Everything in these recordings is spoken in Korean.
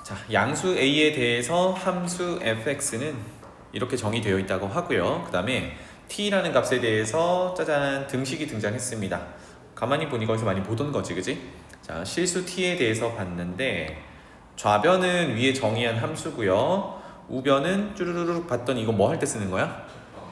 자, 양수 A에 대해서 함수 fx는 이렇게 정의되어 있다고 하고요. 그 다음에 t라는 값에 대해서 짜잔 등식이 등장했습니다. 가만히 보니 거기서 많이 보던 거지, 그지? 자, 실수 t에 대해서 봤는데 좌변은 위에 정의한 함수고요. 우변은 쭈르르륵 봤더니 이거 뭐 할 때 쓰는 거야?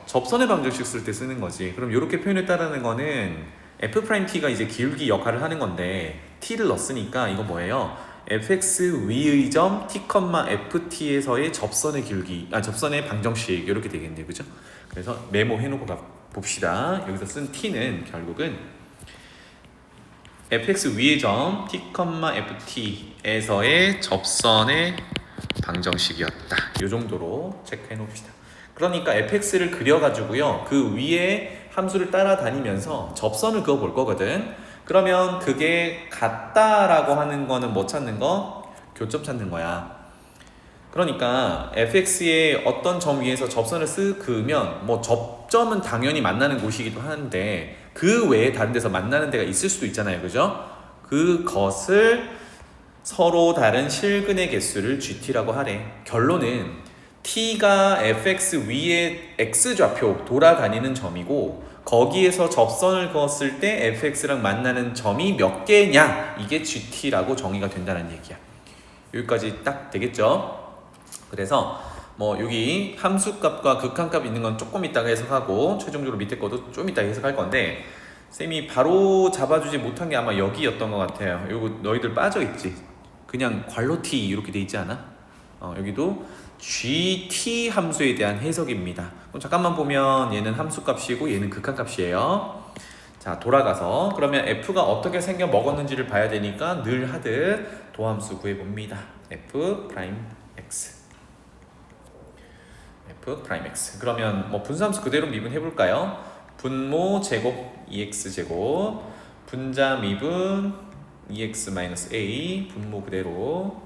접선의 방정식 쓸 때 쓰는 거지. 그럼 이렇게 표현했다라는 거는 f't가 이제 기울기 역할을 하는 건데 t를 넣었으니까 이거 뭐예요? fx 위의 점 t, ft에서의 접선의 기울기, 접선의 방정식 이렇게 되겠네요, 그죠? 그래서 메모해놓고 봅시다. 여기서 쓴 t는 결국은 fx 위의 점 t, ft에서의 접선의 방정식이었다. 이 정도로 체크해 놓읍시다. 그러니까 fx를 그려가지고요, 그 위에 함수를 따라다니면서 접선을 그어볼 거거든. 그러면 그게 같다라고 하는 거는 뭐 찾는 거? 교점 찾는 거야. 그러니까 fx의 어떤 점 위에서 접선을 쓱 그으면 뭐 접점은 당연히 만나는 곳이기도 한데 그 외에 다른 데서 만나는 데가 있을 수도 있잖아요, 그죠? 그것을 서로 다른 실근의 개수를 GT라고 하래. 결론은 T가 fx 위에 x좌표 돌아다니는 점이고 거기에서 접선을 그었을 때 fx랑 만나는 점이 몇 개냐, 이게 GT라고 정의가 된다는 얘기야. 여기까지 딱 되겠죠? 그래서 뭐 여기 함수값과 극한값 있는 건 조금 이따가 해석하고 최종적으로 밑에 것도 좀 이따가 해석할 건데 쌤이 바로 잡아주지 못한 게 아마 여기였던 것 같아요. 요거 너희들 빠져있지? 그냥 괄호 T 이렇게 돼 있지 않아? 여기도 GT 함수에 대한 해석입니다. 그럼 잠깐만 보면 얘는 함수값이고 얘는 극한값이에요. 자, 돌아가서 그러면 F가 어떻게 생겨 먹었는지를 봐야 되니까 늘 하듯 도함수 구해봅니다. F'X F'X. 그러면 뭐 분수함수 그대로 미분해볼까요? 분모 제곱 2x 제곱, 분자 미분 2x-a, 분모 그대로,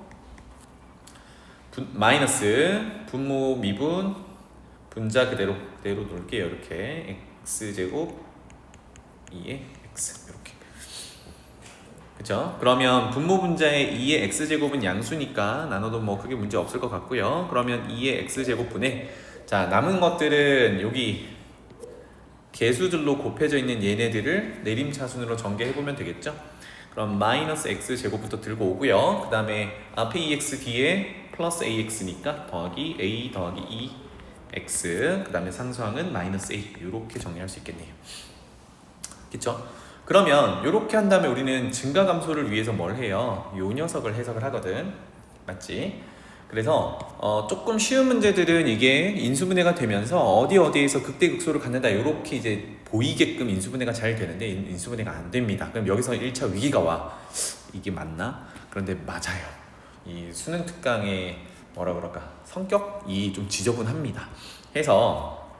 마이너스 분모 미분 분자 그대로 놓을게요. 이렇게 x제곱 2의 x 이렇게. 그죠? 그러면 분모 분자의 2의 x제곱은 양수니까 나눠도 뭐 크게 문제 없을 것 같고요. 그러면 2의 x제곱분에 자, 남은 것들은 여기 개수들로 곱해져 있는 얘네들을 내림차순으로 전개해보면 되겠죠? 그럼 마이너스 x제곱부터 들고 오고요. 그 다음에 앞에 2x 뒤에 플러스 ax니까 더하기 a 더하기 2x, 그 다음에 상수항은 마이너스 a, 이렇게 정리할 수 있겠네요. 그쵸? 그러면 이렇게 한 다음에 우리는 증가감소를 위해서 뭘 해요? 요 녀석을 해석을 하거든. 맞지? 그래서 조금 쉬운 문제들은 이게 인수분해가 되면서 어디에서 극대극소를 갖는다 이렇게 이제 보이게끔 인수분해가 잘 되는데 인수분해가 안 됩니다. 그럼 여기서 1차 위기가 와. 이게 맞나? 그런데 맞아요. 이 수능 특강의 뭐라 그럴까? 성격이 좀 지저분합니다. 해서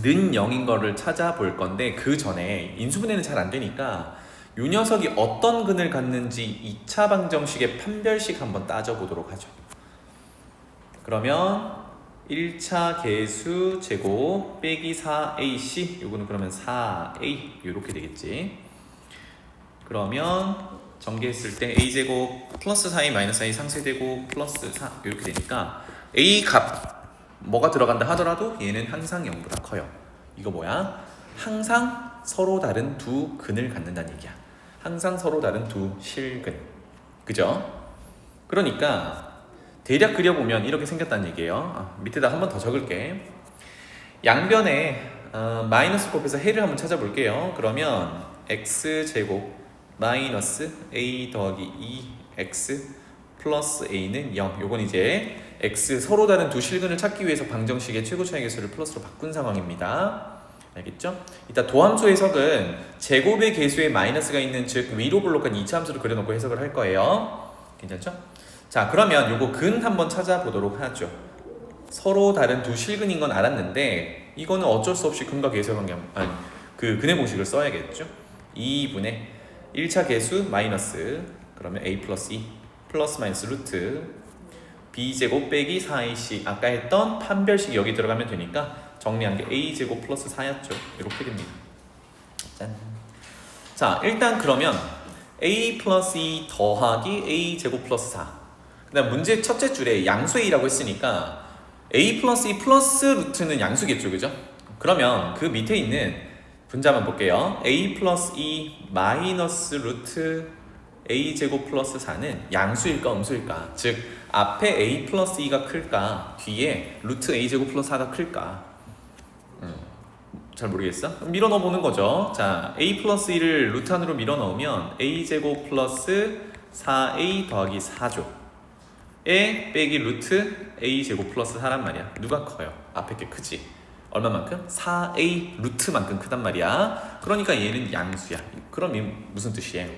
는 0인 거를 찾아볼 건데 그 전에 인수분해는 잘 안 되니까 이 녀석이 어떤 근을 갖는지 2차 방정식의 판별식 한번 따져보도록 하죠. 그러면 1차 개수 제곱 빼기 4ac, 요거는 그러면 4a 이렇게 되겠지. 그러면 전개했을 때 a제곱 플러스 4a 마이너스 a 상쇄되고 플러스 4 이렇게 되니까 a 값 뭐가 들어간다 하더라도 얘는 항상 0보다 커요. 이거 뭐야? 항상 서로 다른 두 근을 갖는다는 얘기야. 항상 서로 다른 두 실근. 그죠? 그러니까 대략 그려보면 이렇게 생겼다는 얘기예요. 밑에다 한 번 더 적을게. 양변에 마이너스 곱해서 해를 한번 찾아볼게요. 그러면 x제곱 마이너스 a 더하기 2x 플러스 a는 0. 요건 이제 x 서로 다른 두 실근을 찾기 위해서 방정식의 최고 차이 개수를 플러스로 바꾼 상황입니다. 알겠죠? 이따 도함수 해석은 제곱의 개수에 마이너스가 있는 즉 위로 블록한 2차 함수를 그려놓고 해석을 할 거예요. 괜찮죠? 자, 그러면 요거 근 한번 찾아보도록 하죠. 서로 다른 두 실근인 건 알았는데 이거는 어쩔 수 없이 근과 개수의 관계, 그 근의 공식을 써야겠죠. 2분의 1차 개수 마이너스 그러면 a 플러스 2 플러스 마이너스 루트 b제곱 빼기 4ac, 아까 했던 판별식 여기 들어가면 되니까 정리한 게 a제곱 플러스 4였죠. 이렇게 됩니다. 짠. 자, 일단 그러면 a 플러스 2 더하기 a 제곱 플러스 4, 그 그다음 문제 첫째 줄에 양수 A라고 했으니까 A 플러스 E 플러스 루트는 양수겠죠, 그죠? 그러면 그 밑에 있는 분자만 볼게요. A 플러스 E 마이너스 루트 A 제곱 플러스 4는 양수일까 음수일까? 즉 앞에 A 플러스 E가 클까? 뒤에 루트 A 제곱 플러스 4가 클까? 잘 모르겠어? 밀어 넣어보는 거죠. 자, A 플러스 2를 루트 안으로 밀어 넣으면 A 제곱 플러스 4A 더하기 4죠. 에 빼기 루트 A 제곱 플러스 4란 말이야. 누가 커요? 앞에 게 크지? 얼마만큼? 4A 루트만큼 크단 말이야. 그러니까 얘는 양수야. 그럼 얘 무슨 뜻이에요?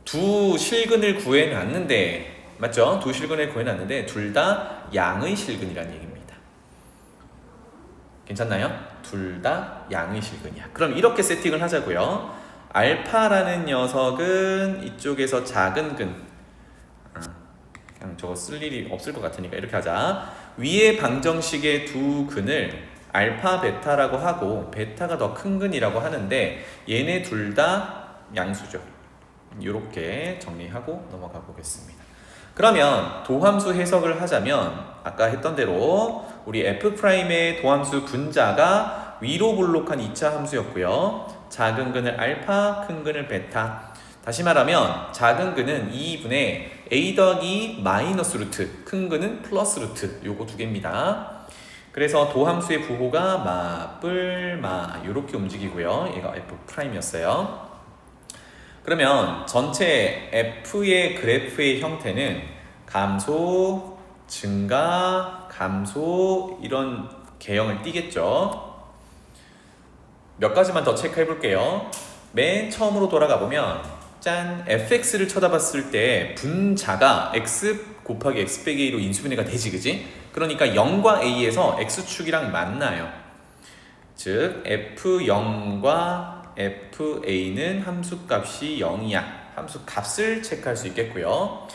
두 실근을 구해놨는데, 맞죠? 두 실근을 구해놨는데 둘 다 양의 실근이라는 얘기입니다. 괜찮나요? 둘 다 양의 실근이야. 그럼 이렇게 세팅을 하자고요. 알파라는 녀석은 이쪽에서 작은 근, 그냥 저거 쓸 일이 없을 것 같으니까 이렇게 하자. 위에 방정식의 두 근을 알파 베타라고 하고 베타가 더 큰 근이라고 하는데 얘네 둘 다 양수죠. 이렇게 정리하고 넘어가 보겠습니다. 그러면 도함수 해석을 하자면 아까 했던 대로 우리 F'의 도함수 분자가 위로 볼록한 2차 함수였고요. 작은 근을 알파, 큰 근을 베타. 다시 말하면 작은 근은 2분의 A 더하기 마이너스 루트, 큰 근은 플러스 루트, 요거 두 개입니다. 그래서 도함수의 부호가 마, 뿔, 마 이렇게 움직이고요. 얘가 F'이었어요. 그러면 전체 F의 그래프의 형태는 감소, 증가, 감소 이런 개형을 띠겠죠. 몇 가지만 더 체크해 볼게요. 맨 처음으로 돌아가 보면 짠! fx를 쳐다봤을 때 분자가 x 곱하기 x 빼기 a로 인수분해가 되지, 그지? 그러니까 0과 a에서 x축이랑 만나요. 즉 f0과 fa는 함수값이 0이야. 함수값을 체크할 수 있겠고요.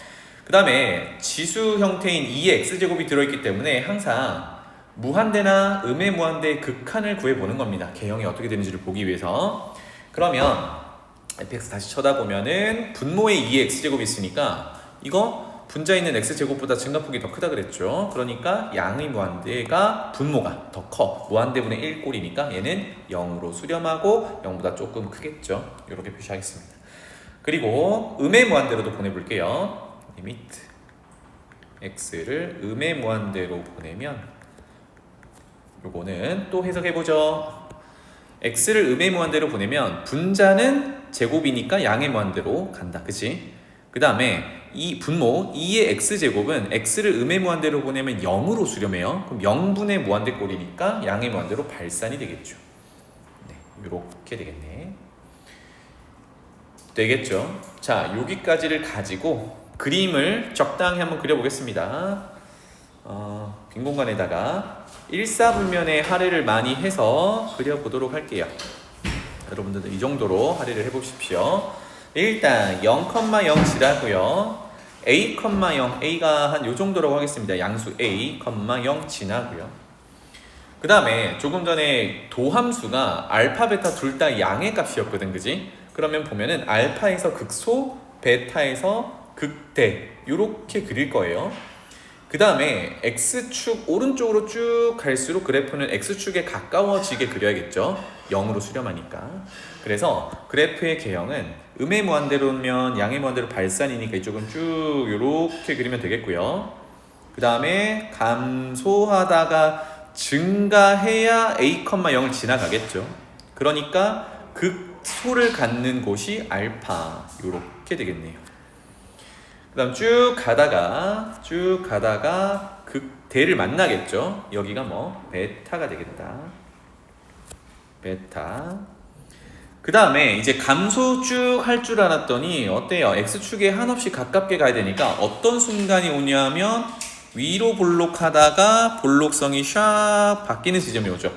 그 다음에 지수 형태인 2의 x제곱이 들어있기 때문에 항상 무한대나 음의 무한대의 극한을 구해보는 겁니다. 개형이 어떻게 되는지를 보기 위해서. 그러면 fx 다시 쳐다보면은 분모에 2의 x제곱이 있으니까 이거 분자에 있는 x제곱보다 증가폭이 더 크다 그랬죠. 그러니까 양의 무한대가 분모가 더 커. 무한대분의 1꼴이니까 얘는 0으로 수렴하고 0보다 조금 크겠죠. 이렇게 표시하겠습니다. 그리고 음의 무한대로도 보내볼게요. 리미트 x를 음의 무한대로 보내면 요거는 또 해석해보죠. x를 음의 무한대로 보내면 분자는 제곱이니까 양의 무한대로 간다. 그치? 그 다음에 이 분모 2의 x제곱은 x를 음의 무한대로 보내면 0으로 수렴해요. 그럼 0분의 무한대 꼴이니까 양의 무한대로 발산이 되겠죠. 네, 이렇게 되겠네. 되겠죠? 자, 여기까지를 가지고 그림을 적당히 한번 그려보겠습니다. 빈 공간에다가 일사분면의 할애를 많이 해서 그려보도록 할게요. 여러분들도 이 정도로 할애를 해보십시오. 일단 0,0 지나고요. A, 0, A가 한 요 정도라고 하겠습니다. 양수 A, 0 지나고요. 그 다음에 조금 전에 도함수가 알파, 베타 둘 다 양의 값이었거든, 그지? 그러면 보면은 알파에서 극소, 베타에서 극대 요렇게 그릴 거예요. 그 다음에 X축 오른쪽으로 쭉 갈수록 그래프는 X축에 가까워지게 그려야겠죠. 0으로 수렴하니까. 그래서 그래프의 개형은 음의 무한대로면 양의 무한대로 발산이니까 이쪽은 쭉 이렇게 그리면 되겠고요. 그 다음에 감소하다가 증가해야 A, 0을 지나가겠죠. 그러니까 극소를 갖는 곳이 알파 이렇게 되겠네요. 그 다음 쭉 가다가 극대를 만나겠죠. 여기가 뭐 베타가 되겠다. 베타. 그 다음에 이제 감소 쭉 할 줄 알았더니 어때요? X축에 한없이 가깝게 가야 되니까 어떤 순간이 오냐면 위로 볼록하다가 볼록성이 샥 바뀌는 지점이 오죠.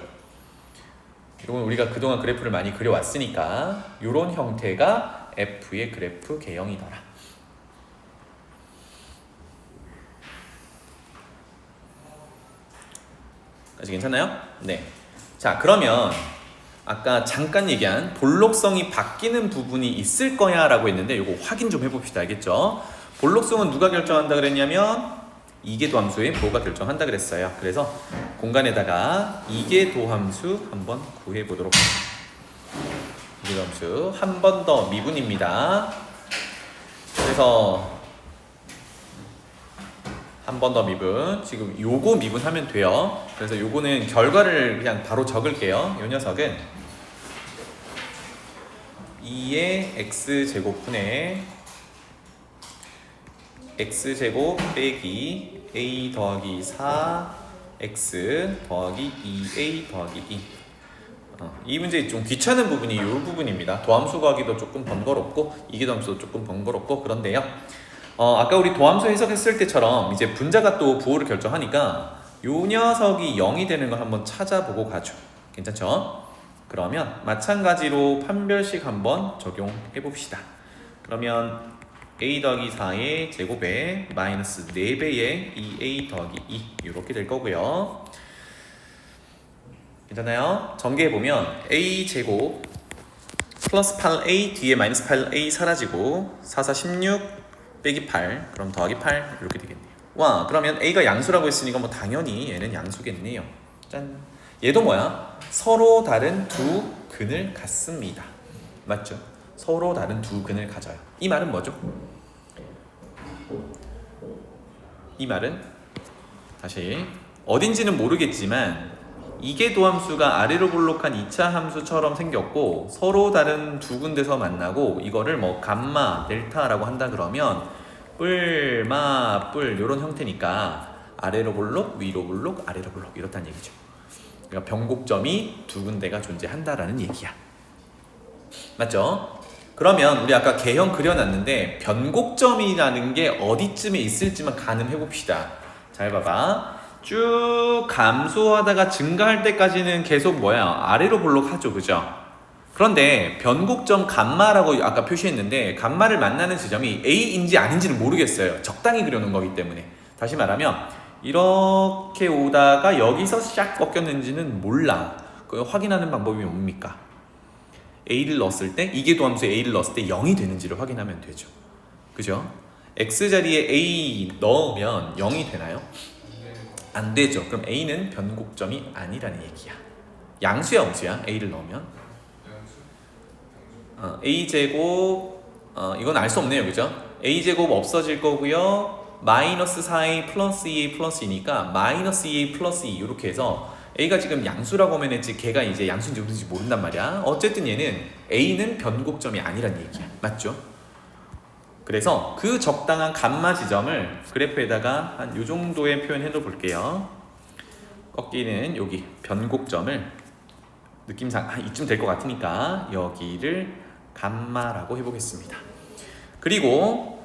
이건 우리가 그동안 그래프를 많이 그려왔으니까 이런 형태가 F의 그래프 개형이더라. 아직 괜찮나요? 네. 자, 그러면 아까 잠깐 얘기한 볼록성이 바뀌는 부분이 있을 거야 라고 했는데 이거 확인 좀 해봅시다. 알겠죠? 볼록성은 누가 결정한다 그랬냐면 이계도함수의 부호가 결정한다 그랬어요. 그래서 공간에다가 이계도함수 한번 구해보도록 하겠습니다. 이계도함수 한 번 더 미분입니다. 그래서 한 번 더 미분, 지금 요거 미분하면 돼요. 그래서 요거는 결과를 그냥 바로 적을게요. 요 녀석은 2의 x제곱분의 x제곱 빼기 a 더하기 4x 더하기 2a 더하기 2. 이 문제 좀 귀찮은 부분이 이 부분입니다. 도함수 구하기도 조금 번거롭고 이계도함수도 조금 번거롭고 그런데요. 아까 우리 도함수 해석했을 때처럼 이제 분자가 또 부호를 결정하니까 요 녀석이 0이 되는 걸 한번 찾아보고 가죠. 괜찮죠? 그러면 마찬가지로 판별식 한번 적용해 봅시다. 그러면 a 더하기 4의 제곱에 마이너스 4배의 2a 더하기 2 이렇게 될 거고요. 괜찮아요? 전개해보면 a 제곱 플러스 8a 뒤에 마이너스 8a 사라지고 4, 4, 16 빼기 8 그럼 더하기 8 이렇게 되겠네요. 와, 그러면 a가 양수라고 했으니까 뭐 당연히 얘는 양수겠네요. 짠. 얘도 뭐야? 서로 다른 두 근을 갖습니다. 맞죠? 서로 다른 두 근을 가져요. 이 말은 뭐죠? 이 말은 다시 어딘지는 모르겠지만 이계도함수가 아래로 볼록한 2차 함수처럼 생겼고 서로 다른 두 군데서 만나고 이거를 뭐 감마, 델타라고 한다 그러면 뿔, 마, 뿔 이런 형태니까 아래로 볼록, 위로 볼록, 아래로 볼록 이렇다는 얘기죠. 그러니까 변곡점이 두 군데가 존재한다라는 얘기야. 맞죠? 그러면 우리 아까 개형 그려놨는데 변곡점이라는 게 어디쯤에 있을지만 가늠해 봅시다. 잘 봐봐. 쭉 감소하다가 증가할 때까지는 계속 뭐야? 아래로 볼록하죠, 그죠? 그런데 변곡점 감마라고 아까 표시했는데 감마를 만나는 지점이 A인지 아닌지는 모르겠어요. 적당히 그려놓은 거기 때문에. 다시 말하면 이렇게 오다가 여기서 샥 꺾였는지는 몰라. 그거 확인하는 방법이 뭡니까? A를 넣었을 때, 이계도함수에 A를 넣었을 때 0이 되는지를 확인하면 되죠. 그죠? X자리에 A 넣으면 0이 되나요? 안 되죠. 그럼 A는 변곡점이 아니라는 얘기야. 양수야, 음수야? A를 넣으면? A제곱, 이건 알 수 없네요. 그죠? A제곱 없어질 거고요. 마이너스 4A 플러스 2A 플러스 2니까 마이너스 2A 플러스 2 이렇게 해서 A가 지금 양수라고 하면 했지 걔가 이제 양수인지 음수인지 모른단 말이야. 어쨌든 얘는 A는 변곡점이 아니란 얘기야. 맞죠? 그래서 그 적당한 감마 지점을 그래프에다가 한 요 정도의 표현해 볼게요. 꺾이는 여기 변곡점을 느낌상 이쯤 될 것 같으니까 여기를 감마라고 해보겠습니다. 그리고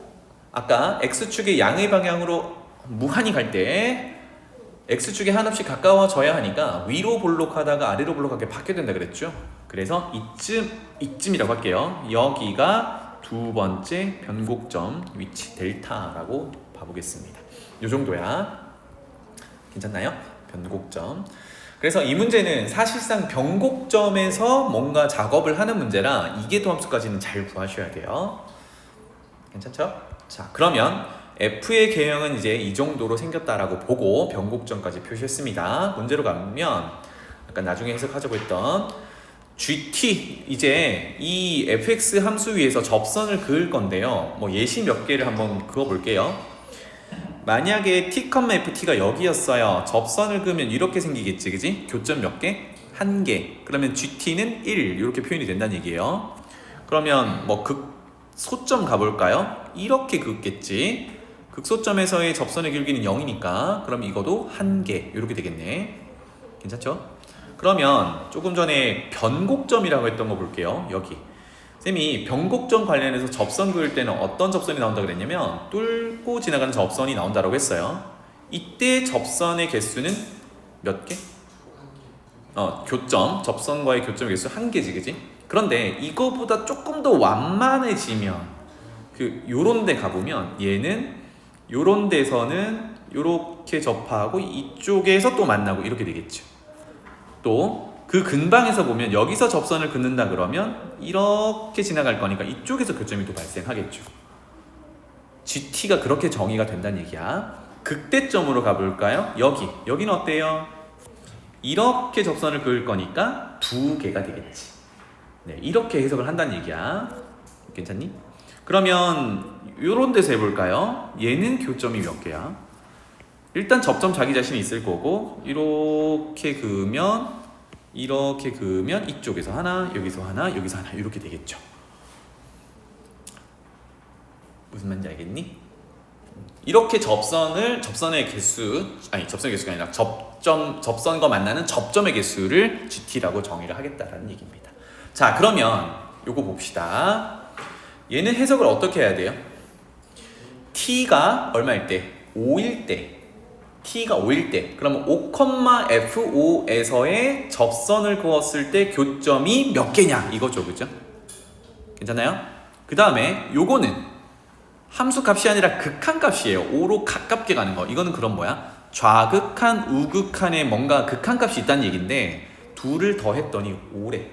아까 X축의 양의 방향으로 무한히 갈 때 X축에 한없이 가까워져야 하니까 위로 볼록하다가 아래로 볼록하게 바뀌어야 된다 그랬죠. 그래서 이쯤이라고 할게요. 여기가 두 번째 변곡점 위치 델타라고 봐보겠습니다. 이 정도야. 괜찮나요? 변곡점. 그래서 이 문제는 사실상 변곡점에서 뭔가 작업을 하는 문제라 이계도함수까지는 잘 구하셔야 돼요. 괜찮죠? 자, 그러면 F의 개형은 이제 이 정도로 생겼다라고 보고 변곡점까지 표시했습니다. 문제로 가면 아까 나중에 해석하자고 했던 GT, 이제 이 fx 함수 위에서 접선을 그을 건데요. 뭐 예시 몇 개를 한번 그어 볼게요. 만약에 t, ft가 여기였어요. 접선을 그으면 이렇게 생기겠지, 그지? 교점 몇 개? 한 개. 그러면 gt는 1 이렇게 표현이 된다는 얘기예요. 그러면 뭐 극소점 가볼까요? 이렇게 긋겠지. 극소점에서의 접선의 길이는 0이니까 그럼 이것도 한 개 이렇게 되겠네. 괜찮죠? 그러면 조금 전에 변곡점이라고 했던 거 볼게요. 여기 쌤이 변곡점 관련해서 접선 그을 때는 어떤 접선이 나온다 그랬냐면 뚫고 지나가는 접선이 나온다고 했어요. 이때 접선의 개수는 몇 개? 교점, 접선과의 교점의 개수 한 개지, 그지? 그런데 이거보다 조금 더 완만해지면 요런 데 가보면 얘는 요런 데서는 요렇게 접하고 이쪽에서 또 만나고 이렇게 되겠죠. 또 그 근방에서 보면 여기서 접선을 긋는다 그러면 이렇게 지나갈 거니까 이쪽에서 교점이 또 발생하겠죠. GT가 그렇게 정의가 된다는 얘기야. 극대점으로 가볼까요? 여기는 어때요? 이렇게 접선을 그을 거니까 두 개가 되겠지. 네, 이렇게 해석을 한다는 얘기야. 괜찮니? 그러면 이런 데서 해볼까요? 얘는 교점이 몇 개야? 일단 접점 자기 자신이 있을 거고 이렇게 그으면 이쪽에서 하나, 여기서 하나, 여기서 하나 이렇게 되겠죠. 무슨 말인지 알겠니? 이렇게 접선의 개수가 아니라 접선과 만나는 접점의 개수를 GT라고 정의를 하겠다라는 얘기입니다. 자, 그러면 요거 봅시다. 얘는 해석을 어떻게 해야 돼요? T가 얼마일 때? 5일 때. T가 5일 때. 그러면 5,F5에서의 접선을 그었을 때 교점이 몇 개냐 이거죠, 그죠? 괜찮아요? 그 다음에 요거는 함수값이 아니라 극한값이에요. 5로 가깝게 가는 거. 이거는 그럼 뭐야? 좌극한, 우극한에 뭔가 극한값이 있다는 얘기인데 둘을 더했더니 5래.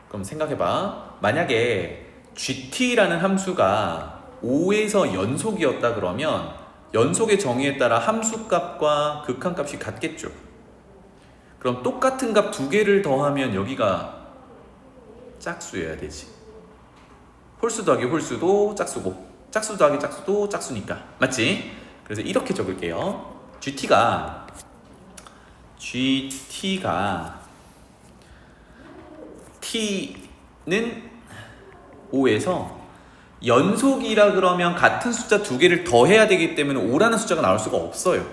그럼 생각해봐. 만약에 GT라는 함수가 5에서 연속이었다 그러면 연속의 정의에 따라 함수값과 극한값이 같겠죠. 그럼 똑같은 값 두 개를 더하면 여기가 짝수여야 되지. 홀수 더하기 홀수도 짝수고 짝수 더하기 짝수도 짝수니까. 맞지? 그래서 이렇게 적을게요. GT가 T는 5에서 연속이라 그러면 같은 숫자 두 개를 더해야 되기 때문에 5라는 숫자가 나올 수가 없어요.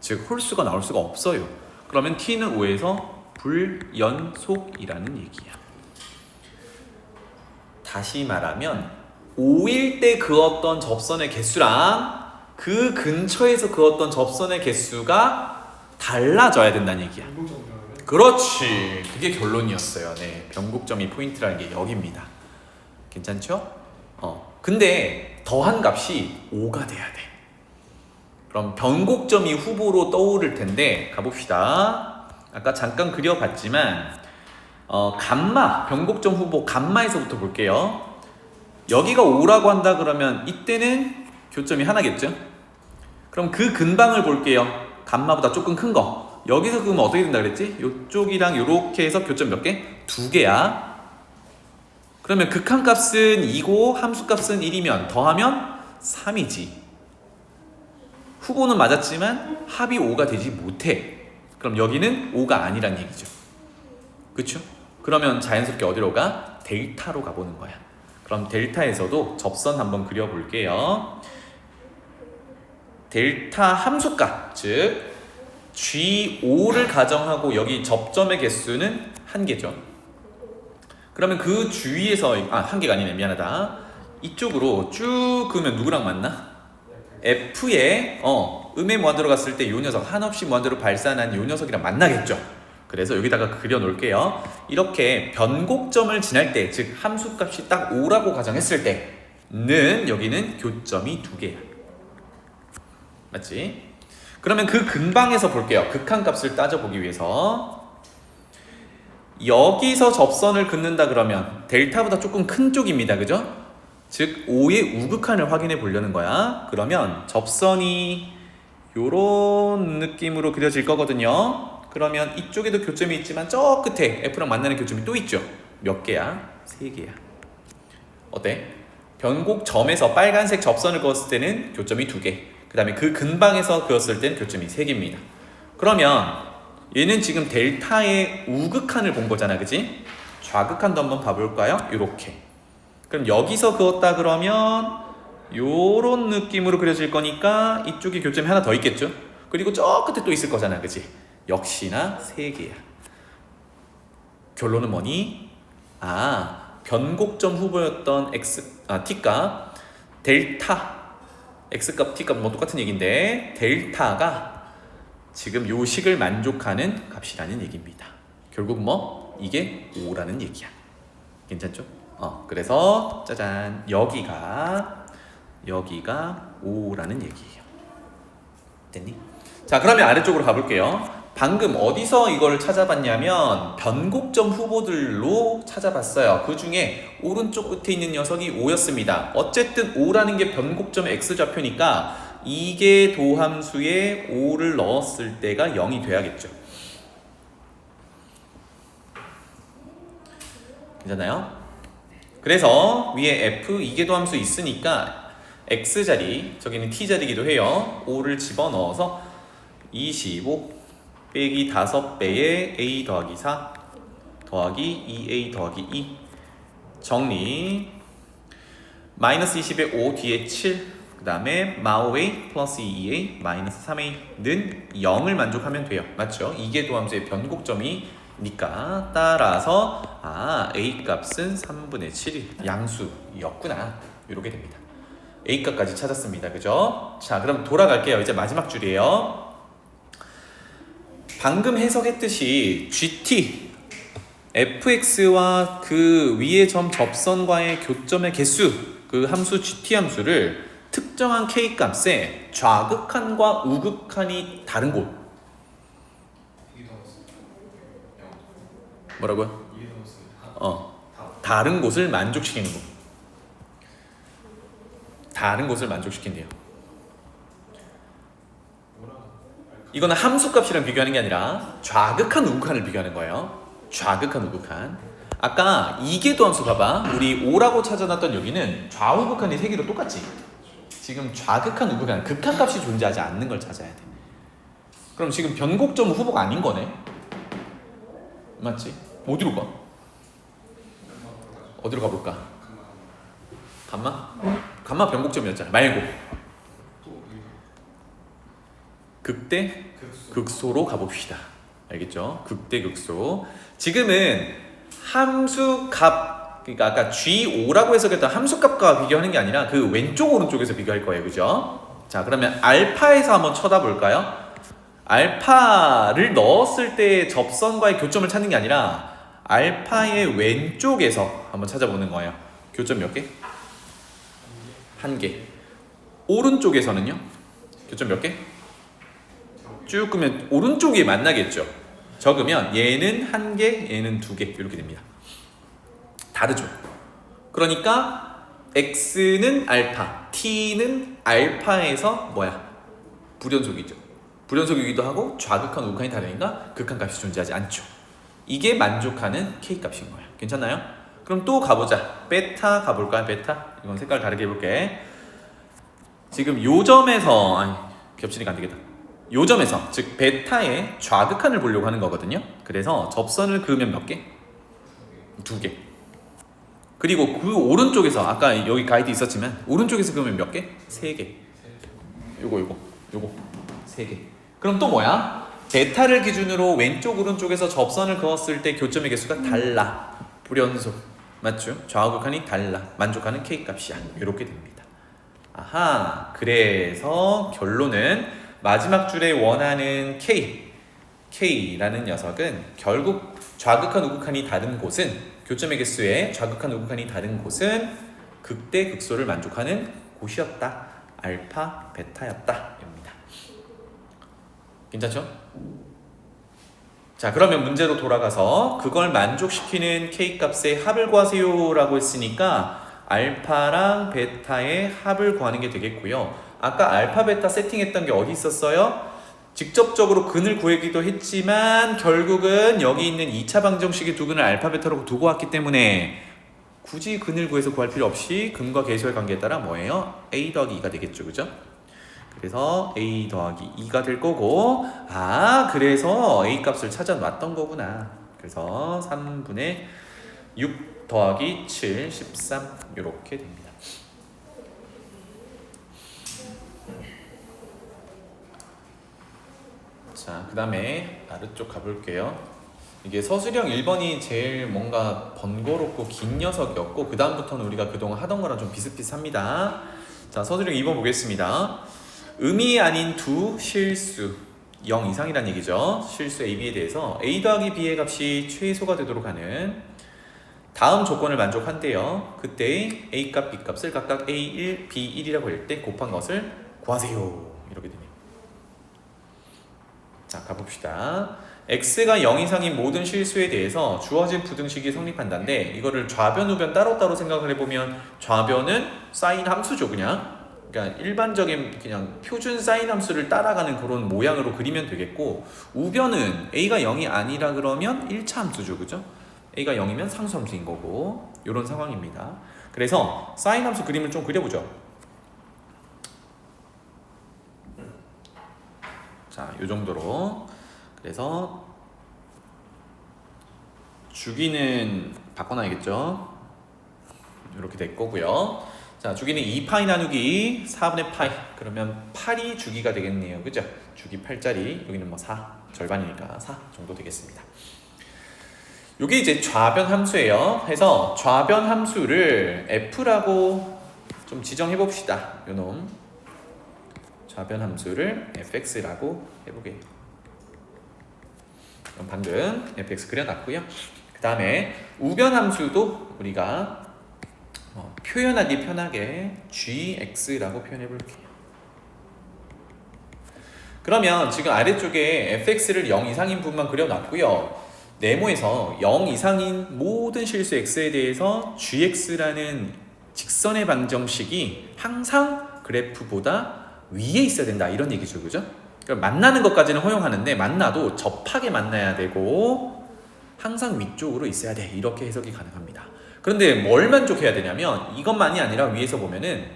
즉 홀수가 나올 수가 없어요. 그러면 T는 5에서 불연속이라는 얘기야. 다시 말하면 5일 때 그었던 접선의 개수랑 그 근처에서 그었던 접선의 개수가 달라져야 된다는 얘기야. 그렇지. 그게 결론이었어요. 네, 변곡점이 포인트라는 게 여기입니다. 괜찮죠? 근데 더한 값이 5가 돼야 돼. 그럼 변곡점이 후보로 떠오를 텐데 가봅시다. 아까 잠깐 그려봤지만 변곡점 후보 감마에서부터 볼게요. 여기가 5라고 한다 그러면 이때는 교점이 하나겠죠? 그럼 그 근방을 볼게요. 감마보다 조금 큰 거. 여기서 그러면 어떻게 된다 그랬지? 이쪽이랑 이렇게 해서 교점 몇 개? 2개야. 그러면 극한값은 2고 함수값은 1이면 더하면 3이지. 후보는 맞았지만 합이 5가 되지 못해. 그럼 여기는 5가 아니란 얘기죠. 그쵸? 그러면 자연스럽게 어디로 가? 델타로 가보는 거야. 그럼 델타에서도 접선 한번 그려볼게요. 델타 함수값, 즉 G5를 가정하고 여기 접점의 개수는 1개죠. 그러면 그 주위에서 한 개가 아니네, 미안하다. 이쪽으로 쭉 그으면 누구랑 만나? F에 음의 무한대로 갔을 때 이 녀석 한없이 무한대로 발산한 이 녀석이랑 만나겠죠. 그래서 여기다가 그려 놓을게요. 이렇게 변곡점을 지날 때, 즉 함수값이 딱 5라고 가정했을 때는 여기는 교점이 2개야. 맞지? 그러면 그 근방에서 볼게요. 극한값을 따져보기 위해서 여기서 접선을 긋는다 그러면 델타보다 조금 큰 쪽입니다. 그죠? 즉 5의 우극한을 확인해 보려는 거야. 그러면 접선이 요런 느낌으로 그려질 거거든요. 그러면 이쪽에도 교점이 있지만 저 끝에 F랑 만나는 교점이 또 있죠. 몇 개야? 3개야. 어때? 변곡점에서 빨간색 접선을 그었을 때는 교점이 2개. 그 다음에 그 근방에서 그었을 때는 교점이 3개입니다. 그러면 얘는 지금 델타의 우극한을 본 거잖아, 그치? 좌극한도 한번 봐볼까요? 요렇게. 그럼 여기서 그었다 그러면 요런 느낌으로 그려질 거니까 이쪽에 교점이 하나 더 있겠죠? 그리고 저 끝에 또 있을 거잖아, 그치? 역시나 3개야. 결론은 뭐니? 변곡점 후보였던 T값, 델타, X값, T값 뭐 똑같은 얘기인데 델타가 지금 요 식을 만족하는 값이라는 얘기입니다. 결국 뭐? 이게 5라는 얘기야. 괜찮죠? 그래서 짜잔, 여기가 5라는 얘기예요. 됐니? 자, 그러면 아래쪽으로 가볼게요. 방금 어디서 이걸 찾아봤냐면 변곡점 후보들로 찾아봤어요. 그 중에 오른쪽 끝에 있는 녀석이 5였습니다. 어쨌든 5라는 게 변곡점 x좌표니까 이게 도함수에 5를 넣었을 때가 0이 돼야겠죠. 괜찮나요? 그래서 위에 f 이게 도함수 있으니까 x자리, 저기는 t자리이기도 해요. 5를 집어넣어서 25 빼기 5배의 a 더하기 4 더하기 2a 더하기 2 정리. 마이너스 20에 5 뒤에 7, 그 다음에 마오A 플러스 2a 마이너스 3a는 0을 만족하면 돼요. 맞죠? 이게 도함수의 변곡점이니까 따라서 a 값은 3분의 7이 양수였구나. 이렇게 됩니다. a 값까지 찾았습니다. 그죠? 자, 그럼 돌아갈게요. 이제 마지막 줄이에요. 방금 해석했듯이 GT, fx와 그 위의 점 접선과의 교점의 개수, 그 함수 GT 함수를 특정한 k 값에 좌극한과 우극한이 다른 곳. 뭐라고요? 다른 곳을 만족시키는 곳. 다른 곳을 만족시킨대요. 이거는 함수값이랑 비교하는 게 아니라 좌극한 우극한을 비교하는 거예요. 좌극한 우극한. 아까 이계도함수 봐봐. 우리 5라고 찾아놨던 여기는 좌우극한이 3개로 똑같지. 지금 좌극한 우극한, 극한값이 존재하지 않는 걸 찾아야 돼. 그럼 지금 변곡점 후보가 아닌 거네. 맞지? 어디로 가? 어디로 가볼까? 감마? 감마 변곡점이었잖아. 말고 극대 극소로 가봅시다. 알겠죠? 극대 극소. 지금은 함수 값, 그러니까 아까 G5라고 해석했던 함수 값과 비교하는 게 아니라 그 왼쪽 오른쪽에서 비교할 거예요. 그죠? 자, 그러면 알파에서 한번 쳐다볼까요? 알파를 넣었을 때 접선과의 교점을 찾는 게 아니라 알파의 왼쪽에서 한번 찾아보는 거예요. 교점 몇 개? 1개. 오른쪽에서는요? 교점 몇 개? 쭉 끄면 오른쪽이 만나겠죠. 적으면 얘는 1개, 얘는 2개 이렇게 됩니다. 다르죠. 그러니까 x는 알파, t는 알파에서 뭐야? 불연속이죠. 불연속이기도 하고 좌극한 우극한이 다르니까 극한값이 존재하지 않죠. 이게 만족하는 k 값인 거예요. 괜찮나요? 그럼 또 가보자. 베타 가볼까요? 베타? 이건 색깔 다르게 해볼게. 지금 요 점에서 겹치니까 안 되겠다. 요 점에서, 즉 베타의 좌극한을 보려고 하는 거거든요. 그래서 접선을 그으면 몇 개? 2개. 그리고 그 오른쪽에서, 아까 여기 가이드 있었지만 오른쪽에서 그으면 몇 개? 3개. 요거 3개. 그럼 또 뭐야? 베타를 기준으로 왼쪽 오른쪽에서 접선을 그었을 때 교점의 개수가 달라. 불연속. 맞죠? 좌우극한이 달라. 만족하는 k 값이야. 이렇게 됩니다. 아하. 그래서 결론은 마지막 줄에 원하는 K라는 녀석은 결국 좌극한 우극한이 다른 곳은, 교점의 개수에 좌극한 우극한이 다른 곳은 극대 극소를 만족하는 곳이었다. 알파, 베타였다. 입니다. 괜찮죠? 자, 그러면 문제로 돌아가서 그걸 만족시키는 K값의 합을 구하세요 라고 했으니까 알파랑 베타의 합을 구하는 게 되겠고요. 아까 알파, 베타 세팅했던 게 어디 있었어요? 직접적으로 근을 구하기도 했지만 결국은 여기 있는 2차 방정식의 두 근을 알파, 베타로 두고 왔기 때문에 굳이 근을 구해서 구할 필요 없이 근과 계수의 관계에 따라 뭐예요? a 더하기 2가 되겠죠. 그죠? 그래서 a 더하기 2가 될 거고, 그래서 a 값을 찾아놨던 거구나. 그래서 3분의 6 더하기 7, 13 이렇게 됩니다. 자, 그 다음에 아래쪽 가볼게요. 이게 서술형 1번이 제일 뭔가 번거롭고 긴 녀석이었고 그 다음부터는 우리가 그동안 하던 거랑 좀 비슷비슷합니다. 자, 서술형 2번 보겠습니다. 의미 아닌 두 실수 0 이상이란 얘기죠. 실수 A, B에 대해서 A 더하기 B의 값이 최소가 되도록 하는 다음 조건을 만족한대요. 그때 A 값, B 값을 각각 A1, B1이라고 할 때 곱한 것을 구하세요. 이렇게 되네요. 자, 가봅시다. x가 0 이상인 모든 실수에 대해서 주어진 부등식이 성립한다는데 이거를 좌변, 우변 따로따로 생각을 해보면 좌변은 사인 함수죠, 그냥. 그러니까 일반적인 그냥 표준 사인 함수를 따라가는 그런 모양으로 그리면 되겠고, 우변은 a가 0이 아니라 그러면 1차 함수죠, 그죠? a가 0이면 상수 함수인 거고, 이런 상황입니다. 그래서 사인 함수 그림을 좀 그려보죠. 자, 요 정도로. 그래서 주기는 바꿔놔야겠죠. 이렇게 될 거고요. 자, 주기는 2파이 나누기 4분의 파이. 그러면 8이 주기가 되겠네요, 그죠? 주기 8짜리. 여기는 뭐 4, 절반이니까 4 정도 되겠습니다. 요게 이제 좌변 함수예요. 해서 좌변 함수를 f라고 좀 지정해 봅시다. 요놈 좌변 함수를 fx라고 해보게. 그럼 방금 fx 그려놨고요. 그 다음에 우변 함수도 우리가 표현하기 편하게 gx라고 표현해 볼게요. 그러면 지금 아래쪽에 fx를 0 이상인 부분만 그려놨고요. 네모에서 0 이상인 모든 실수 x에 대해서 gx라는 직선의 방정식이 항상 그래프보다 위에 있어야 된다, 이런 얘기죠, 그죠? 그러니까 만나는 것까지는 허용하는데 만나도 접하게 만나야 되고 항상 위쪽으로 있어야 돼, 이렇게 해석이 가능합니다. 그런데 뭘 만족해야 되냐면 이것만이 아니라 위에서 보면은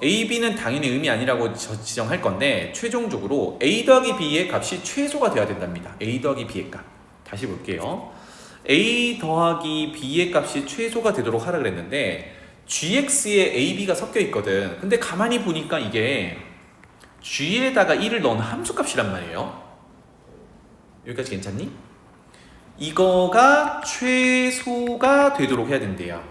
A, B는 당연히 의미 아니라고 지정할 건데 최종적으로 A 더하기 B의 값이 최소가 돼야 된답니다. A 더하기 B의 값. 다시 볼게요. A 더하기 B의 값이 최소가 되도록 하라 그랬는데 GX에 A, B가 섞여 있거든. 근데 가만히 보니까 이게 G에다가 1을 넣은 함수값이란 말이에요. 여기까지 괜찮니? 이거가 최소가 되도록 해야 된대요.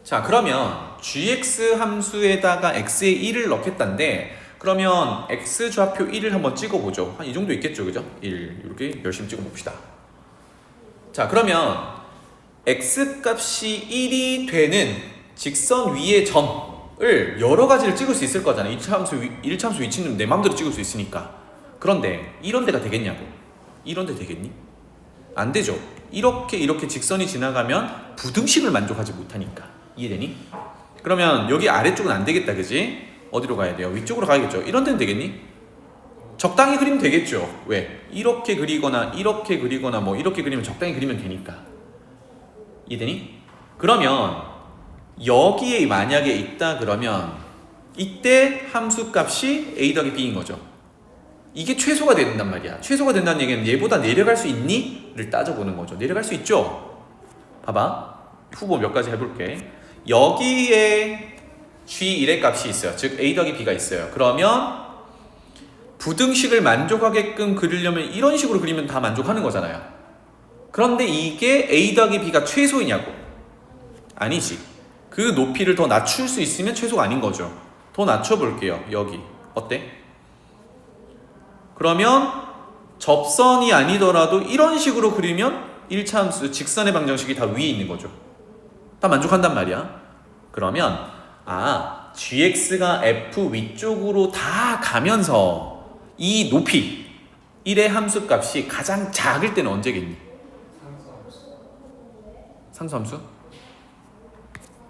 자, 그러면 gx 함수에다가 x에 1을 넣겠다는데 그러면 x 좌표 1을 한번 찍어보죠. 한 이 정도 있겠죠, 그죠? 1 이렇게 열심히 찍어봅시다. 자, 그러면 x 값이 1이 되는 직선 위의 점을 여러 가지를 찍을 수 있을 거잖아요. 1차 함수 위치는 내 마음대로 찍을 수 있으니까. 그런데 이런 데가 되겠냐고. 이런 데 되겠니? 안 되죠. 이렇게 직선이 지나가면 부등식을 만족하지 못하니까. 이해되니? 그러면 여기 아래쪽은 안 되겠다, 그지? 어디로 가야 돼요? 위쪽으로 가야겠죠. 이런 데는 되겠니? 적당히 그리면 되겠죠. 왜? 이렇게 그리거나 이렇게 그리거나 뭐 이렇게 그리면 적당히 그리면 되니까. 이해되니? 그러면 여기에 만약에 있다 그러면 이때 함수값이 a 더하기 b인 거죠. 이게 최소가 된단 말이야. 최소가 된다는 얘기는 얘보다 내려갈 수 있니? 를 따져보는 거죠. 내려갈 수 있죠? 봐봐. 후보 몇 가지 해볼게. 여기에 G1의 값이 있어요. 즉 A 더하기 B가 있어요. 그러면 부등식을 만족하게끔 그리려면 이런 식으로 그리면 다 만족하는 거잖아요. 그런데 이게 A 더하기 B가 최소이냐고? 아니지. 그 높이를 더 낮출 수 있으면 최소가 아닌 거죠. 더 낮춰볼게요. 여기 어때? 그러면 접선이 아니더라도 이런 식으로 그리면 1차 함수 직선의 방정식이 다 위에 있는 거죠. 다 만족한단 말이야. 그러면 gx가 f 위쪽으로 다 가면서 이 높이 1의 함수값이 가장 작을 때는 언제겠니? 상수함수?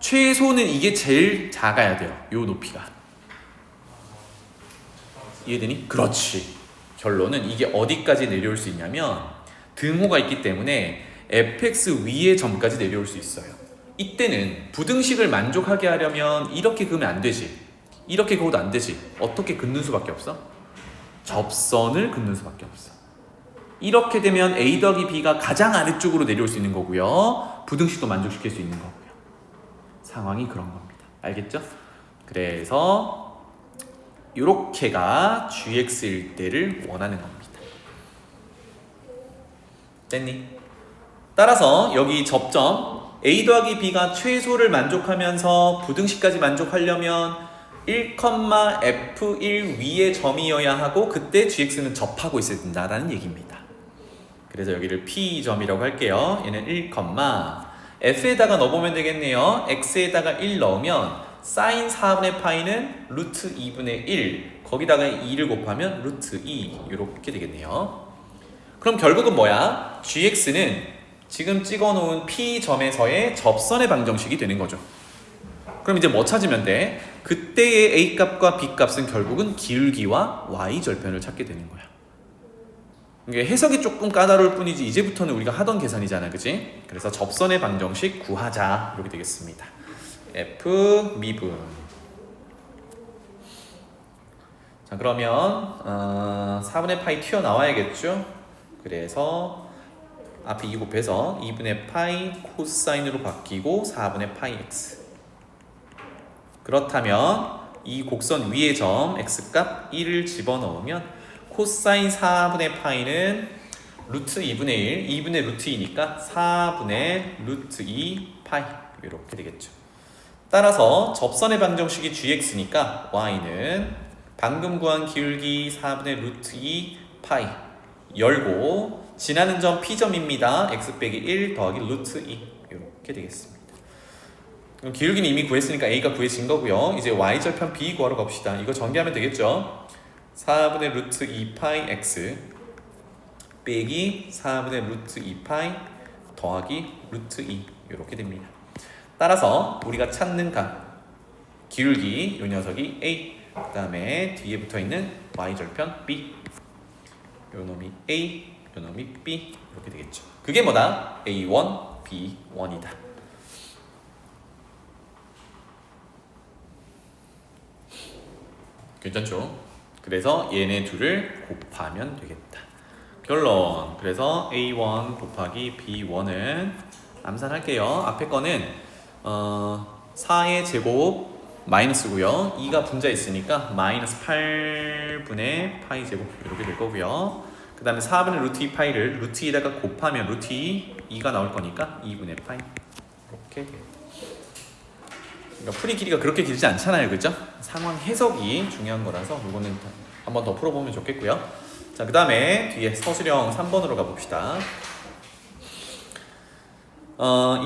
최소는 이게 제일 작아야 돼요. 요 높이가. 이해되니? 그렇지. 결론은 이게 어디까지 내려올 수 있냐면 등호가 있기 때문에 fx 위의 점까지 내려올 수 있어요. 이때는 부등식을 만족하게 하려면 이렇게 그으면 안 되지. 이렇게 그어도 안 되지. 어떻게 긋는 수밖에 없어? 접선을 긋는 수밖에 없어. 이렇게 되면 a 더하기 b가 가장 아래쪽으로 내려올 수 있는 거고요. 부등식도 만족시킬 수 있는 거고요. 상황이 그런 겁니다. 알겠죠? 그래서 요렇게가 gx일 때를 원하는 겁니다. 됐니? 따라서 여기 접점 a 더하기 b가 최소를 만족하면서 부등식까지 만족하려면 1,f1 위의 점이어야 하고 그때 gx는 접하고 있어야 된다라는 얘기입니다. 그래서 여기를 p점이라고 할게요. 얘는 1, f에다가 넣어보면 되겠네요. x에다가 1 넣으면 사인 4분의 파이는 루트 2분의 1 거기다가 2를 곱하면 루트 2 이렇게 되겠네요. 그럼 결국은 뭐야? gx는 지금 찍어놓은 P점에서의 접선의 방정식이 되는 거죠. 그럼 이제 뭐 찾으면 돼? 그때의 A값과 B값은 결국은 기울기와 Y절편을 찾게 되는 거야. 이게 해석이 조금 까다로울 뿐이지 이제부터는 우리가 하던 계산이잖아, 그치? 그래서 접선의 방정식 구하자 이렇게 되겠습니다. F 미분. 자, 그러면 4분의 파이 튀어나와야겠죠? 그래서 앞에 2 곱해서 2분의 파이 코사인으로 바뀌고 4분의 파이 x. 그렇다면 이 곡선 위의 점 x값 1을 집어넣으면 코사인 4분의 파이는 루트 2분의 1, 2분의 루트 2니까 4분의 루트 2 파이 이렇게 되겠죠. 따라서 접선의 방정식이 gx니까 y는 방금 구한 기울기 4분의 루트 2 파이 열고 지나는 점 P점입니다. x 빼기 1 더하기 루트 2 이렇게 되겠습니다. 그럼 기울기는 이미 구했으니까 A가 구해진 거고요. 이제 Y절편 B 구하러 갑시다. 이거 전개하면 되겠죠. 4분의 루트 2 파이 x 빼기 4분의 루트 2 파이 더하기 루트 2 이렇게 됩니다. 따라서 우리가 찾는 값 기울기 이 녀석이 A 그 다음에 뒤에 붙어있는 Y절편 B 요 놈이 A 요 놈이 B 이렇게 되겠죠. 그게 뭐다? A1 B1이다. 괜찮죠? 그래서 얘네 둘을 곱하면 되겠다. 결론. 그래서 A1 곱하기 B1은 암산할게요. 앞에 거는 4의 제곱 마이너스고요. 2가 분자 있으니까 마이너스 8분의 파이 제곱 이렇게 될 거고요. 그 다음에 4분의 루트 2 파이를 루트 2에다가 곱하면 루트 2가 나올 거니까 2분의 파이 이렇게 돼요. 그러니까 풀이 길이가 그렇게 길지 않잖아요, 그죠? 상황 해석이 중요한 거라서 이거는 한 번 더 풀어보면 좋겠고요. 자, 그 다음에 뒤에 서술형 3번으로 가봅시다.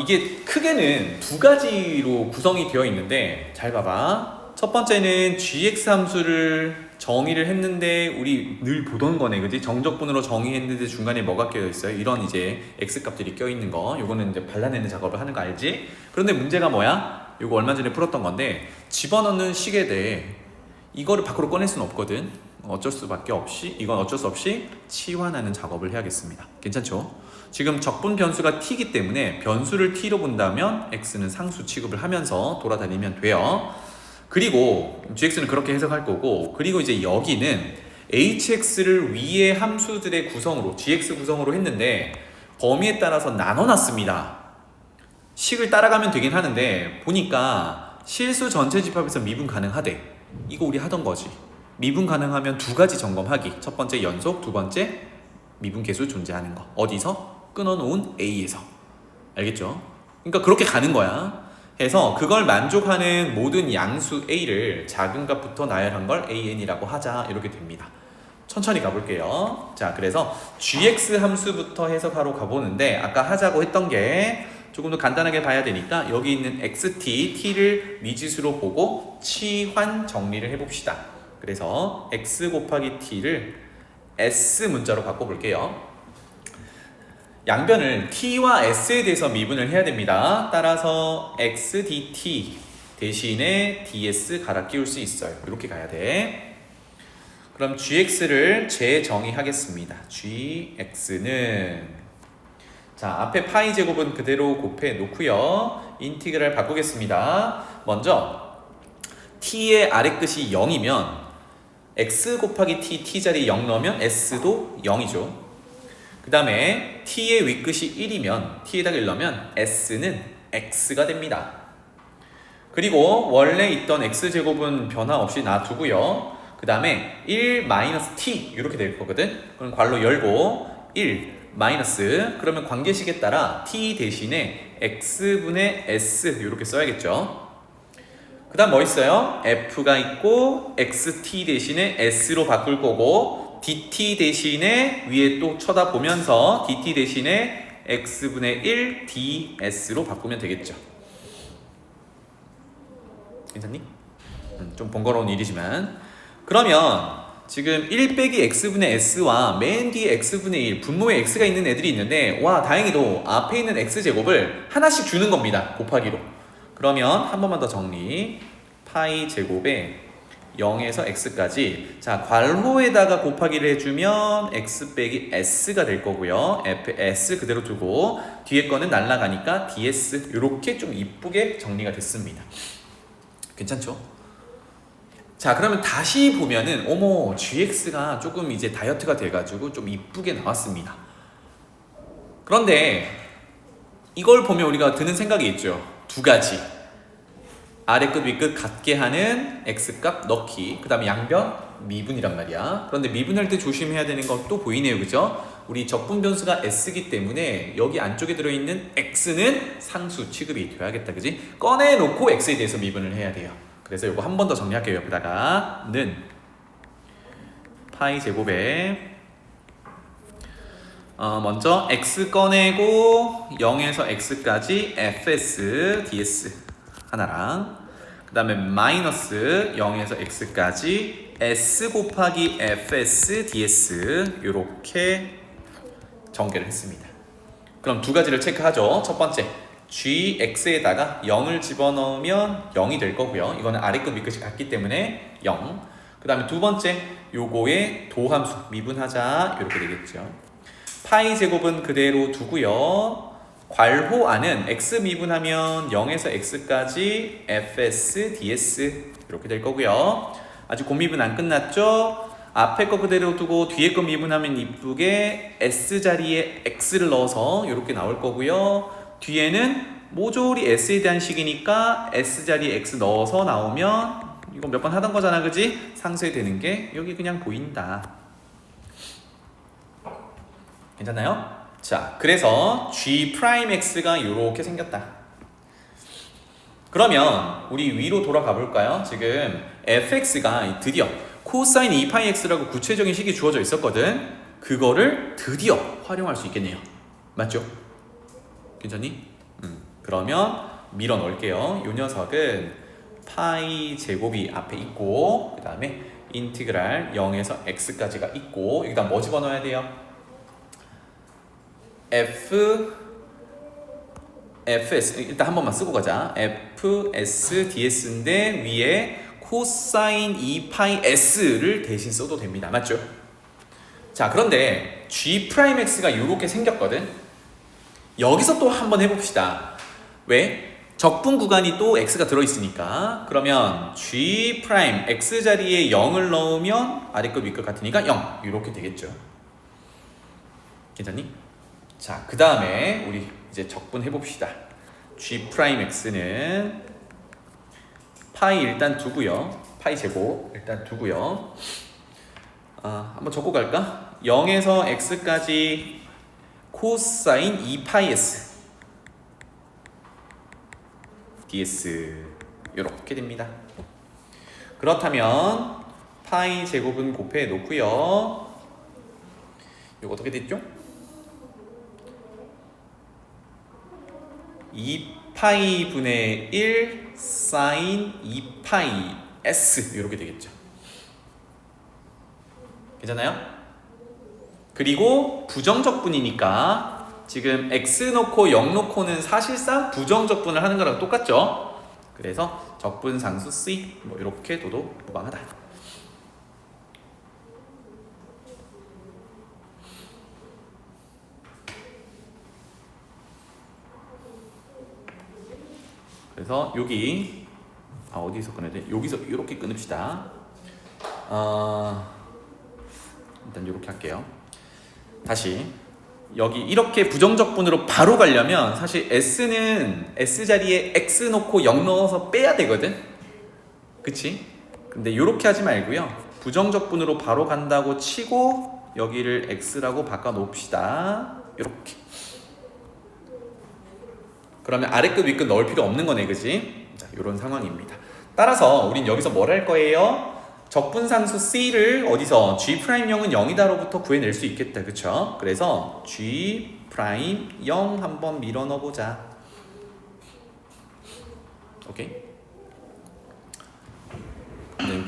이게 크게는 두 가지로 구성이 되어 있는데 잘 봐봐. 첫 번째는 gx 함수를 정의를 했는데 우리 늘 보던 거네, 그지? 정적분으로 정의했는데 중간에 뭐가 껴 있어요? 이런 이제 x 값들이 껴 있는 거. 요거는 이제 발라내는 작업을 하는 거 알지? 그런데 문제가 뭐야? 요거 얼마 전에 풀었던 건데 집어넣는 식에 대해 이거를 밖으로 꺼낼 수는 없거든. 어쩔 수 없이 치환하는 작업을 해야겠습니다. 괜찮죠? 지금 적분 변수가 t이기 때문에 변수를 t로 본다면 x는 상수 취급을 하면서 돌아다니면 돼요. 그리고 gx는 그렇게 해석할 거고, 그리고 이제 여기는 hx를 위의 함수들의 구성으로 gx 구성으로 했는데 범위에 따라서 나눠놨습니다. 식을 따라가면 되긴 하는데 보니까 실수 전체 집합에서 미분 가능하대. 이거 우리 하던 거지. 미분 가능하면 두 가지 점검하기. 첫 번째 연속, 두 번째 미분 계수 존재하는 거. 어디서? 끊어놓은 A에서. 알겠죠? 그러니까 그렇게 가는 거야. 해서 그걸 만족하는 모든 양수 A를 작은 값부터 나열한 걸 AN이라고 하자. 이렇게 됩니다. 천천히 가볼게요. 자, 그래서 GX 함수부터 해석하러 가보는데 아까 하자고 했던 게 조금 더 간단하게 봐야 되니까 여기 있는 XT, T를 미지수로 보고 치환 정리를 해봅시다. 그래서 X 곱하기 T를 S 문자로 바꿔볼게요. 양변을 T와 S에 대해서 미분을 해야 됩니다. 따라서 XDT 대신에 DS 갈아 끼울 수 있어요. 이렇게 가야 돼. 그럼 GX를 재정의하겠습니다. GX는 자, 앞에 파이 제곱은 그대로 곱해 놓고요. 인티그랄 바꾸겠습니다. 먼저 t의 아래 끝이 0이면 x 곱하기 t, t자리에 0 넣으면 s도 0이죠. 그 다음에 t의 윗끝이 1이면 t에다가 1 넣으면 s는 x가 됩니다. 그리고 원래 있던 x제곱은 변화 없이 놔두고요. 그 다음에 1-t 이렇게 될 거거든. 그럼 괄호 열고 1 마이너스, 그러면 관계식에 따라 t 대신에 x분의 s 이렇게 써야겠죠. 그 다음 뭐 있어요? f가 있고 xt 대신에 s로 바꿀 거고 dt 대신에 위에 또 쳐다보면서 dt 대신에 x분의 1 ds로 바꾸면 되겠죠. 괜찮니? 좀 번거로운 일이지만 그러면 지금 1 빼기 x분의 s와 맨 뒤에 x분의 1 분모에 x가 있는 애들이 있는데 와 다행히도 앞에 있는 x제곱을 하나씩 주는 겁니다. 곱하기로. 그러면 한 번만 더 정리. 파이 제곱에 0에서 x까지 자 괄호에다가 곱하기를 해주면 x 빼기 s가 될 거고요. fs 그대로 두고 뒤에 거는 날라가니까 ds 이렇게 좀 이쁘게 정리가 됐습니다. 괜찮죠? 자 그러면 다시 보면은 어머 gx가 조금 이제 다이어트가 돼가지고 좀 이쁘게 나왔습니다. 그런데 이걸 보면 우리가 드는 생각이 있죠. 두 가지. 아래끝 위끝 같게 하는 x값 넣기 그 다음에 양변 미분이란 말이야. 그런데 미분할 때 조심해야 되는 것도 보이네요. 그죠? 우리 적분 변수가 s기 때문에 여기 안쪽에 들어있는 x는 상수 취급이 돼야겠다. 그지? 꺼내놓고 x에 대해서 미분을 해야 돼요. 그래서 이거 한 번 더 정리할게요. 여기다가 는 파이 제곱에 먼저 x 꺼내고 0에서 x까지 fs ds 하나랑 그 다음에 마이너스 0에서 x까지 s 곱하기 fs ds 이렇게 전개를 했습니다. 그럼 두 가지를 체크하죠. 첫 번째 gx에다가 0을 집어넣으면 0이 될 거고요. 이거는 아래끝 밑끝이 같기 때문에 0. 그 다음에 두 번째 요거의 도함수 미분하자 이렇게 되겠죠. 파이 제곱은 그대로 두고요. 괄호 안은 x 미분하면 0에서 x까지 fs ds 이렇게 될 거고요. 아직 곱미분 안 끝났죠? 앞에 거 그대로 두고 뒤에 거 미분하면 이쁘게 s 자리에 x를 넣어서 이렇게 나올 거고요. 뒤에는 모조리 s에 대한 식이니까 s 자리에 x 넣어서 나오면 이거 몇 번 하던 거잖아. 그지? 상쇄 되는 게 여기 그냥 보인다. 괜찮나요? 자, 그래서 g'x가 이렇게 생겼다. 그러면 우리 위로 돌아가 볼까요? 지금 fx가 드디어 코사인 2파이x라고 구체적인 식이 주어져 있었거든. 그거를 드디어 활용할 수 있겠네요. 맞죠? 괜찮니? 그러면 밀어 넣을게요. 이 녀석은 파이 제곱이 앞에 있고 그 다음에 인티그랄 0에서 x까지가 있고 여기다 뭐 집어넣어야 돼요? fs 일단 한 번만 쓰고 가자. fs ds인데 위에 코사인 2파이s를 대신 써도 됩니다. 맞죠? 자 그런데 g'x가 이렇게 생겼거든. 여기서 또 한번 해봅시다. 왜? 적분 구간이 또 x가 들어있으니까. 그러면 g' x 자리에 0을 넣으면 아래끝 위끝 같으니까 0 이렇게 되겠죠. 괜찮니? 자, 그 다음에 우리 이제 적분 해봅시다. g'x는 파이 일단 두고요. 파이 제곱 일단 두고요. 한번 적고 갈까? 0에서 x까지 코사인 2파이s ds 이렇게 됩니다. 그렇다면 파이 제곱은 곱해 놓고요. 이거 어떻게 됐죠? 2파이 분의 1 사인 2파이 s 이렇게 되겠죠. 괜찮아요? 그리고 부정적분이니까 지금 x 놓고 0 놓고는 사실상 부정적분을 하는 거랑 똑같죠. 그래서 적분상수 C 뭐 이렇게 둬도 무방하다. 그래서 여기 어디서 끊어야 돼? 여기서 이렇게 끊읍시다. 일단 이렇게 할게요. 다시 여기 이렇게 부정적분으로 바로 가려면 사실 s는 s 자리에 x 놓고 0 넣어서 빼야 되거든. 그치? 근데 이렇게 하지 말고요. 부정적분으로 바로 간다고 치고 여기를 x라고 바꿔 놓읍시다. 이렇게. 그러면 아래끝 위끝 넣을 필요 없는 거네. 그치? 자, 이런 상황입니다. 따라서 우린 여기서 뭘 할 거예요? 적분상수 C를 어디서 G'0은 0이다로부터 구해낼 수 있겠다. 그쵸? 그래서 G'0 한번 밀어 넣어보자. 오케이?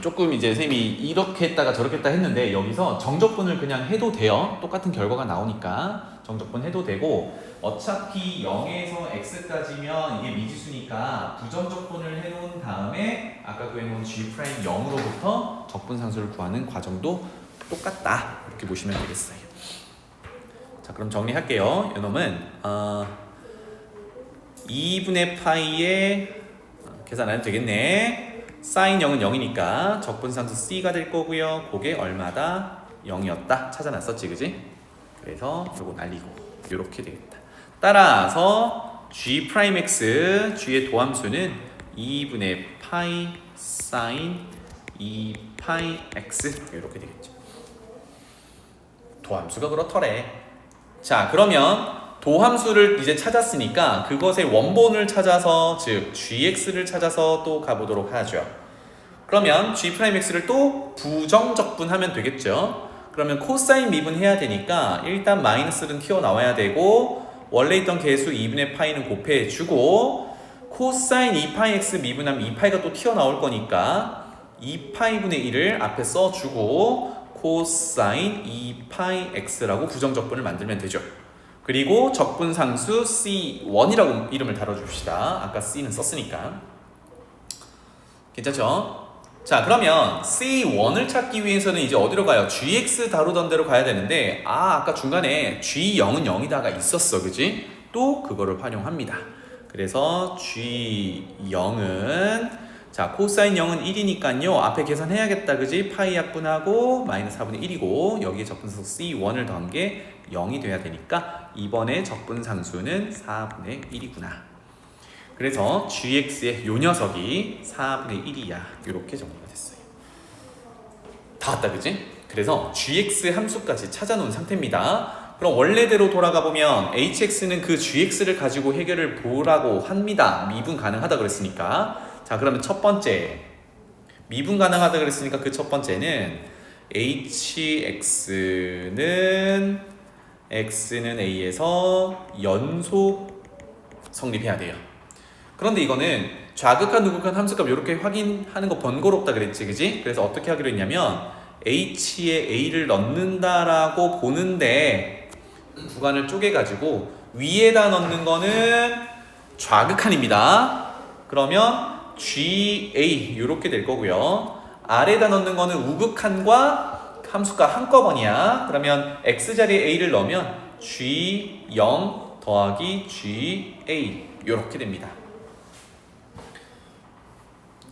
조금 이제 쌤이 이렇게 했다가 저렇게 했다 했는데 여기서 정적분을 그냥 해도 돼요. 똑같은 결과가 나오니까 정적분 해도 되고 어차피 0에서 x까지면 이게 미지수니까 부정적분을 해놓은 다음에 아까 구해놓은 g'0으로부터 적분상수를 구하는 과정도 똑같다 이렇게 보시면 되겠어요. 자 그럼 정리할게요. 이놈은 2분의 파이에 계산 안 해도 되겠네. 사인 0은 0이니까 적분상수 c가 될 거고요. 그게 얼마다? 0이었다 찾아놨었지 그지? 그래서 요거 날리고 요렇게 되겠다. 따라서 g'(x) g의 도함수는 2분의 파이 사인 2파이 x 이렇게 되겠죠. 도함수가 그렇더래. 자 그러면 도함수를 이제 찾았으니까 그것의 원본을 찾아서 즉 gx를 찾아서 또 가보도록 하죠. 그러면 g'x를 또 부정적분하면 되겠죠. 그러면 코사인 미분해야 되니까 일단 마이너스는 튀어나와야 되고 원래 있던 개수 2분의 파이는 곱해주고 코사인 2파이 x 미분하면 2파이가 또 튀어나올 거니까 2파이분의 1을 앞에 써주고 코사인 2파이 x라고 부정적분을 만들면 되죠. 그리고 적분상수 C1이라고 이름을 달아줍시다. 아까 C는 썼으니까. 괜찮죠? 자 그러면 C1을 찾기 위해서는 이제 어디로 가요? GX 다루던 대로 가야 되는데 아까 중간에 G0은 0이다가 있었어 그지? 또 그거를 활용합니다. 그래서 G0은 자 코사인 0은 1이니까요 앞에 계산해야겠다 그지? 파이 약분하고 마이너스 4분의 1이고 여기에 적분상수 C1을 더한 게 0이 돼야 되니까 이번에 적분상수는 4분의 1이구나. 그래서 gx의 요 녀석이 4분의 1이야. 이렇게 정리가 됐어요. 다 왔다 그지? 그래서 gx 함수까지 찾아놓은 상태입니다. 그럼 원래대로 돌아가 보면 hx는 그 gx를 가지고 해결을 보라고 합니다. 미분 가능하다 그랬으니까. 자 그러면 첫 번째 미분 가능하다 그랬으니까 그 첫 번째는 hx는 x는 a에서 연속 성립해야 돼요. 그런데 이거는 좌극한 우극한 함수값 이렇게 확인하는 거 번거롭다 그랬지 그지? 그래서 어떻게 하기로 했냐면 h에 a를 넣는다라고 보는데 구간을 쪼개가지고 위에다 넣는 거는 좌극한입니다. 그러면 ga 이렇게 될 거고요. 아래에다 넣는 거는 우극한과 함수가 한꺼번이야. 그러면 x자리에 a를 넣으면 g0 더하기 ga 이렇게 됩니다.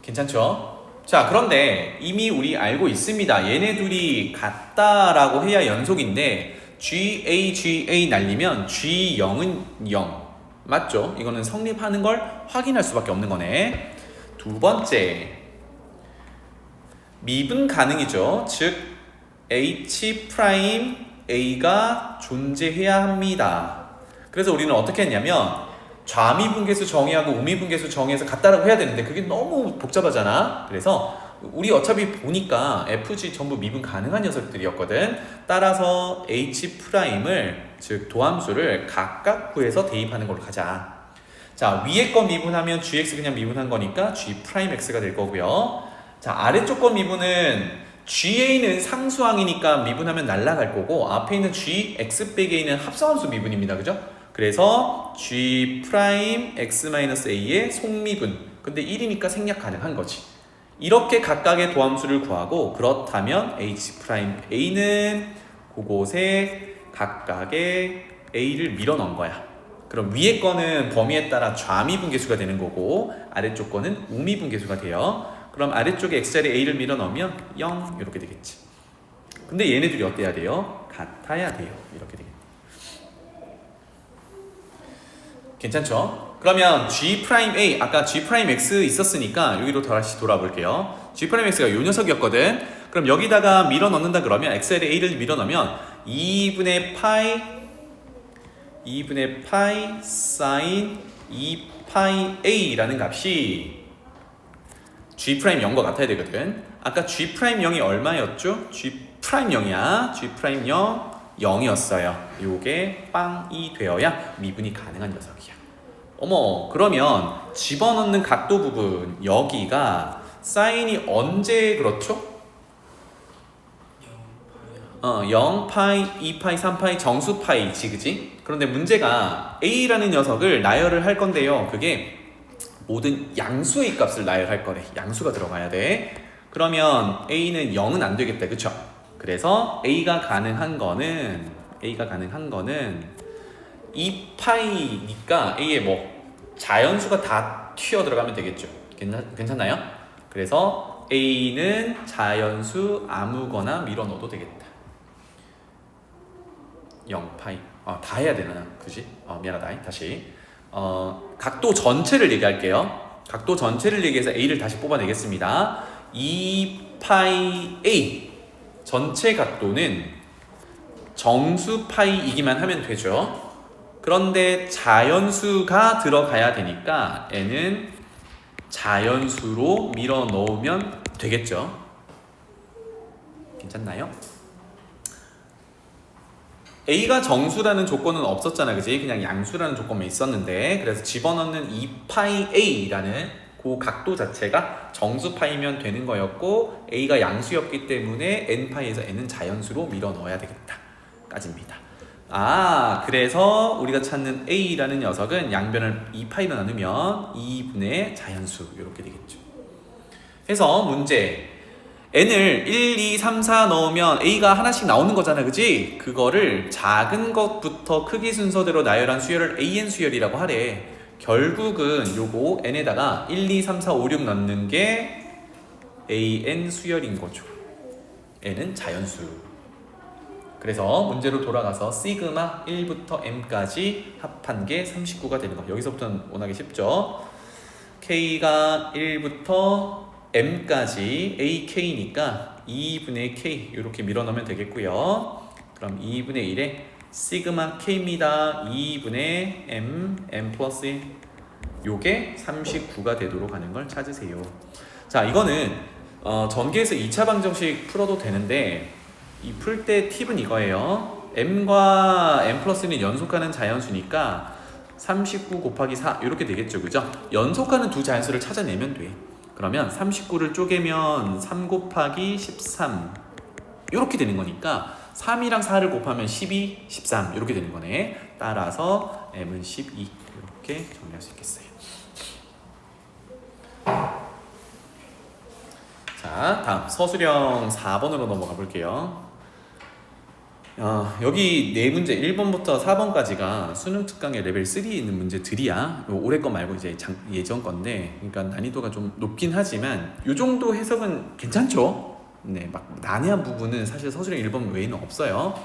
괜찮죠? 자 그런데 이미 우리 알고 있습니다. 얘네 둘이 같다라고 해야 연속인데 ga 날리면 g0은 0 맞죠? 이거는 성립하는 걸 확인할 수밖에 없는 거네. 두 번째 미분 가능이죠. 즉 H'A가 존재해야 합니다. 그래서 우리는 어떻게 했냐면 좌미분계수 정의하고 우미분계수 정의해서 같다라고 해야 되는데 그게 너무 복잡하잖아. 그래서 우리 어차피 보니까 FG 전부 미분 가능한 녀석들이었거든. 따라서 H'을 즉 도함수를 각각 구해서 대입하는 걸로 가자. 자 위에 거 미분하면 GX 그냥 미분한 거니까 G'X가 될 거고요. 자 아래쪽 거 미분은 GA는 상수항이니까 미분하면 날아갈 거고 앞에 있는 GX 빼기 A는 합성함수 미분입니다. 그죠? 그래서 G'X-A의 속미분 근데 1이니까 생략 가능한 거지. 이렇게 각각의 도함수를 구하고 그렇다면 H'A는 그곳에 각각의 A를 밀어 넣은 거야. 그럼 위에 거는 범위에 따라 좌미분계수가 되는 거고 아래쪽 거는 우미분계수가 돼요. 그럼 아래쪽에 x자리에 a를 밀어 넣으면 0 이렇게 되겠지. 근데 얘네들이 어때야 돼요? 같아야 돼요. 이렇게 되겠네. 괜찮죠? 그러면 G'A 아까 G'X 있었으니까 여기로 다시 돌아볼게요. G'X가 요 녀석이었거든. 그럼 여기다가 밀어 넣는다 그러면 x자리에 a를 밀어 넣으면 2분의 파이 사인 2파이 a라는 값이 G'0과 같아야 되거든. 아까 G'0이 얼마였죠? G'0이야. G'0 0이었어요. 요게 빵이 되어야 미분이 가능한 녀석이야. 어머 그러면 집어넣는 각도 부분 여기가 사인이 언제 그렇죠? 0파이, 2파이, 3파이, 정수파이지, 그지? 그런데 문제가 A라는 녀석을 나열을 할 건데요. 그게 모든 양수의 값을 나열할 거래. 양수가 들어가야 돼. 그러면 A는 0은 안 되겠다, 그쵸? 그래서 A가 가능한 거는 2파이니까 A에 뭐 자연수가 다 튀어 들어가면 되겠죠. 괜찮나요? 그래서 A는 자연수 아무거나 밀어 넣어도 되겠다. 0파이. 다 해야 되나? 그지? 미안하다. 다시. 각도 전체를 얘기할게요. 각도 전체를 얘기해서 A를 다시 뽑아내겠습니다. 2파이 A 전체 각도는 정수 파이이기만 하면 되죠. 그런데 자연수가 들어가야 되니까 N은 자연수로 밀어 넣으면 되겠죠. 괜찮나요? A가 정수라는 조건은 없었잖아, 그지? 그냥 양수라는 조건만 있었는데, 그래서 집어넣는 2파이 A라는 그 각도 자체가 정수파이면 되는 거였고, A가 양수였기 때문에 N파이에서 N은 자연수로 밀어 넣어야 되겠다 까지입니다. 그래서 우리가 찾는 A라는 녀석은 양변을 2파이로 나누면 2분의 자연수 이렇게 되겠죠. 해서 문제 N을 1, 2, 3, 4 넣으면 A가 하나씩 나오는 거잖아, 그지? 그거를 작은 것부터 크기 순서대로 나열한 수열을 AN 수열이라고 하래. 결국은 요거 N에다가 1, 2, 3, 4, 5, 6 넣는 게 AN 수열인 거죠. N은 자연수. 그래서 문제로 돌아가서 시그마 1부터 M까지 합한 게 39가 되는 거. 여기서부터는 원하기 쉽죠. K가 1부터 M까지 AK니까 2분의 K 이렇게 밀어넣으면 되겠고요. 그럼 2분의 1에 시그마 K입니다. 2분의 M 플러스 1 요게 39가 되도록 하는 걸 찾으세요. 자, 이거는 전개에서 2차 방정식 풀어도 되는데 이 풀 때 팁은 이거예요. M과 M 플러스는 연속하는 자연수니까 39 곱하기 4 이렇게 되겠죠, 그죠? 연속하는 두 자연수를 찾아내면 돼. 그러면 39를 쪼개면 3 곱하기 13 이렇게 되는 거니까 3이랑 4를 곱하면 12, 13 이렇게 되는 거네. 따라서 M은 12 이렇게 정리할 수 있겠어요. 자, 다음 서술형 4번으로 넘어가 볼게요. 여기 네 문제 1번부터 4번까지가 수능 특강의 레벨 3에 있는 문제들이야. 올해 거 말고 이제 예전 건데, 그러니까 난이도가 좀 높긴 하지만 이 정도 해석은 괜찮죠? 네, 막 난해한 부분은 사실 서술형 1번 외에는 없어요.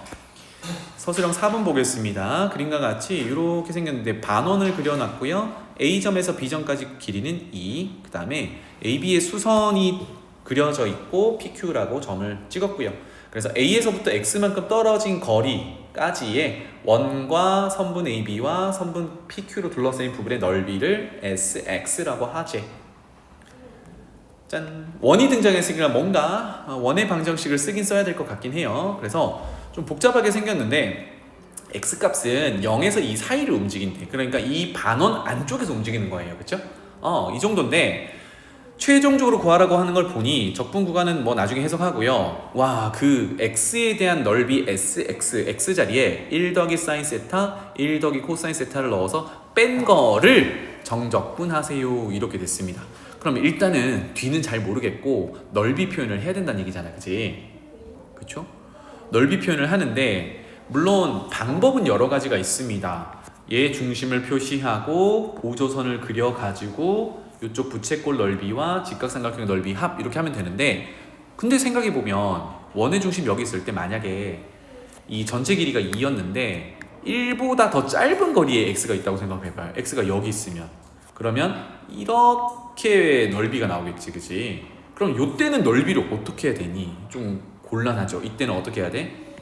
서술형 4번 보겠습니다. 그림과 같이 이렇게 생겼는데 반원을 그려놨고요. A점에서 B점까지 길이는 2, 그 다음에 AB의 수선이 그려져 있고 PQ라고 점을 찍었고요. 그래서 A에서부터 X만큼 떨어진 거리까지의 원과 선분 AB와 선분 PQ로 둘러싸인 부분의 넓이를 SX라고 하지. 짠! 원이 등장했으니까 뭔가 원의 방정식을 쓰긴 써야 될 것 같긴 해요. 그래서 좀 복잡하게 생겼는데 X값은 0에서 2 사이를 움직인대. 그러니까 이 반원 안쪽에서 움직이는 거예요. 그쵸? 이 정도인데 최종적으로 구하라고 하는 걸 보니 적분 구간은 뭐 나중에 해석하고요. 와, 그 x에 대한 넓이 sx, x 자리에 1 더하기 사인 세타, 1 더하기 코사인 세타를 넣어서 뺀 거를 정적분하세요. 이렇게 됐습니다. 그럼 일단은 뒤는 잘 모르겠고 넓이 표현을 해야 된다는 얘기잖아, 그치? 그쵸? 넓이 표현을 하는데 물론 방법은 여러 가지가 있습니다. 얘 중심을 표시하고 보조선을 그려가지고 이쪽 부채꼴 넓이와 직각삼각형 넓이 합 이렇게 하면 되는데, 근데 생각해보면 원의 중심 여기 있을 때 만약에 이 전체 길이가 2였는데 1보다 더 짧은 거리에 x가 있다고 생각해봐요. x가 여기 있으면 그러면 이렇게 넓이가 나오겠지, 그치? 그럼 이때는 넓이를 어떻게 해야 되니? 좀 곤란하죠. 이때는 어떻게 해야 돼?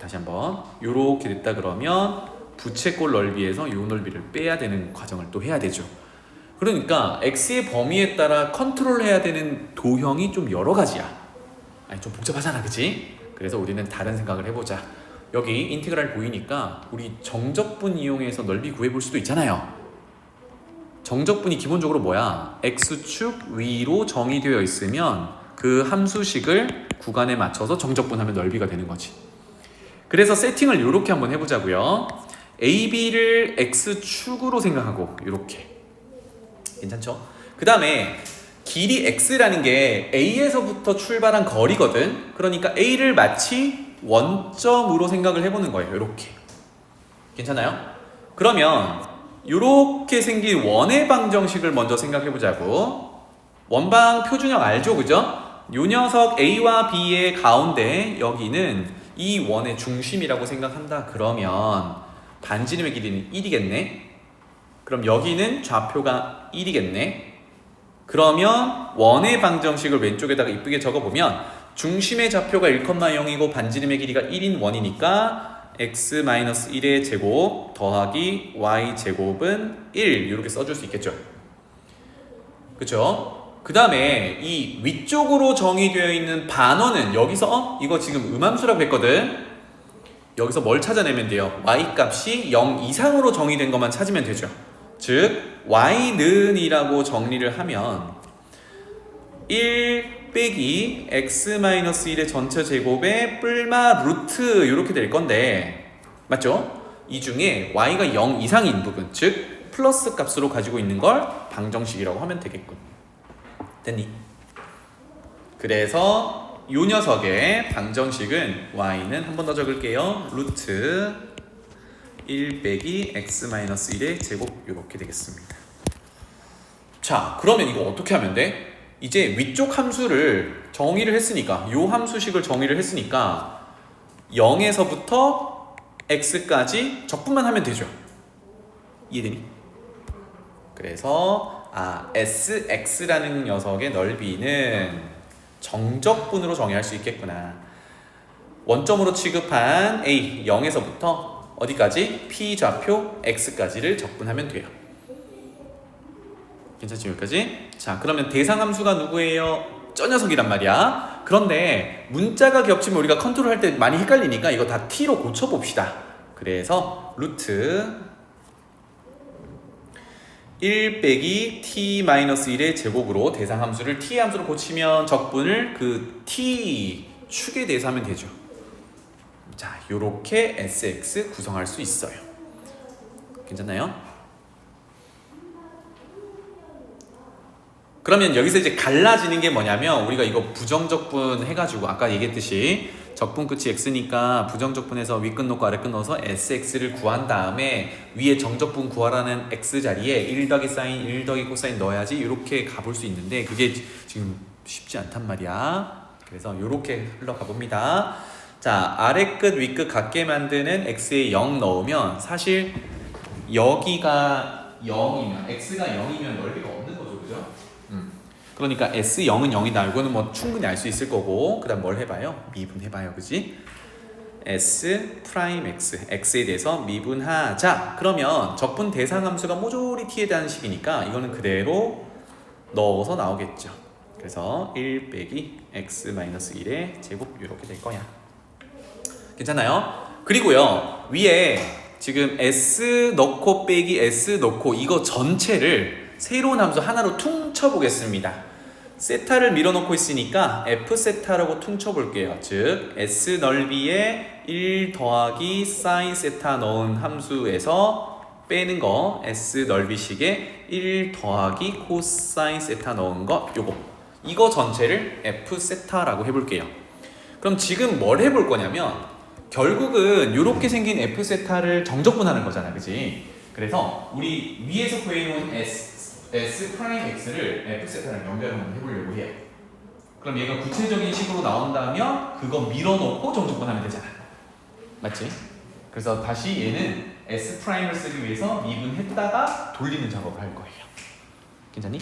다시 한번 이렇게 됐다 그러면 부채꼴 넓이에서 이 넓이를 빼야 되는 과정을 또 해야 되죠. 그러니까 x의 범위에 따라 컨트롤해야 되는 도형이 좀 여러 가지야. 좀 복잡하잖아, 그치? 그래서 우리는 다른 생각을 해보자. 여기 인티그랄 보이니까 우리 정적분 이용해서 넓이 구해볼 수도 있잖아요. 정적분이 기본적으로 뭐야? x축 위로 정의되어 있으면 그 함수식을 구간에 맞춰서 정적분하면 넓이가 되는 거지. 그래서 세팅을 이렇게 한번 해보자고요. AB를 x축으로 생각하고 이렇게. 괜찮죠? 그 다음에 길이 x라는 게 A에서부터 출발한 거리거든. 그러니까 A를 마치 원점으로 생각을 해보는 거예요. 이렇게. 괜찮아요? 그러면 이렇게 생긴 원의 방정식을 먼저 생각해보자고. 원방 표준형 알죠? 그죠? 요 녀석 A와 B의 가운데 여기는 이 원의 중심이라고 생각한다. 그러면 반지름의 길이는 1이겠네. 그럼 여기는 좌표가 1이겠네. 그러면 원의 방정식을 왼쪽에다가 이쁘게 적어보면 중심의 좌표가 1,0이고 반지름의 길이가 1인 원이니까 x-1의 제곱 더하기 y제곱은 1 이렇게 써줄 수 있겠죠. 그쵸? 그 다음에 이 위쪽으로 정의되어 있는 반원은 여기서 이거 지금 음함수라고 했거든. 여기서 뭘 찾아내면 돼요? y값이 0 이상으로 정의된 것만 찾으면 되죠. 즉 y는 이라고 정리를 하면 1 빼기 x-1의 전체 제곱에 뿔마 루트 이렇게 될 건데 맞죠? 이 중에 y가 0 이상인 부분 즉 플러스 값으로 가지고 있는 걸 방정식이라고 하면 되겠군. 됐니? 그래서 이 녀석의 방정식은 y는 한 번 더 적을게요. 루트 1 빼기 x-1의 제곱 이렇게 되겠습니다. 자, 그러면 이거 어떻게 하면 돼? 이제 위쪽 함수를 정의를 했으니까 요 함수식을 정의를 했으니까 0에서부터 x까지 적분만 하면 되죠. 이해되니? 그래서 sx라는 녀석의 넓이는 정적분으로 정의할 수 있겠구나. 원점으로 취급한 a 0에서부터 어디까지? p 좌표 x까지를 적분하면 돼요. 괜찮지 여기까지? 자, 그러면 대상함수가 누구예요? 저 녀석이란 말이야. 그런데 문자가 겹치면 우리가 컨트롤 할 때 많이 헷갈리니까 이거 다 t로 고쳐봅시다. 그래서 루트 1 빼기 t-1의 제곱으로 대상함수를 t의 함수로 고치면 적분을 그 t 축에 대해서 하면 되죠. 자, 요렇게 sx 구성할 수 있어요. 괜찮나요? 그러면 여기서 이제 갈라지는 게 뭐냐면 우리가 이거 부정적분 해가지고 아까 얘기했듯이 적분 끝이 x니까 부정적분해서 윗끝 놓고 아랫끝 넣어서 sx를 구한 다음에 위에 정적분 구하라는 x 자리에 1 더하기 사인 1 더하기 코사인 넣어야지 이렇게 가볼 수 있는데 그게 지금 쉽지 않단 말이야. 그래서 이렇게 흘러가 봅니다. 자, 아래끝 위끝 같게 만드는 x에 0 넣으면 사실 여기가 0이면 x가 0이면 넓이가 없는 거죠. 그죠? 그러니까 S0은 0이다. 이거는 뭐 충분히 알 수 있을 거고 그 다음 뭘 해봐요? 미분해봐요. 그지? S 프라임 X X에 대해서 미분하자. 그러면 적분 대상함수가 모조리 T에 대한 식이니까 이거는 그대로 넣어서 나오겠죠. 그래서 1 빼기 X-1의 제곱 이렇게 될 거야. 괜찮아요? 그리고요 위에 지금 S 넣고 빼기 S 넣고 이거 전체를 새로운 함수 하나로 퉁쳐보겠습니다. 세타를 밀어넣고 있으니까 F 세타라고 퉁쳐볼게요. 즉 S 넓이에 1 더하기 사인 세타 넣은 함수에서 빼는 거 S 넓이식에 1 더하기 코사인 세타 넣은 거 요거 이거 전체를 F 세타라고 해볼게요. 그럼 지금 뭘 해볼 거냐면 결국은 이렇게 생긴 F 세타를 정적분하는 거잖아. 그치? 그래서 우리 위에서 구해놓은 S 프라임 X를 F 세타랑 연결을 한번 해보려고 해요. 그럼 얘가 구체적인 식으로 나온다면 그거 밀어넣고 정적분하면 되잖아. 맞지? 그래서 다시 얘는 S 프라임을 쓰기 위해서 미분했다가 돌리는 작업을 할 거예요. 괜찮니?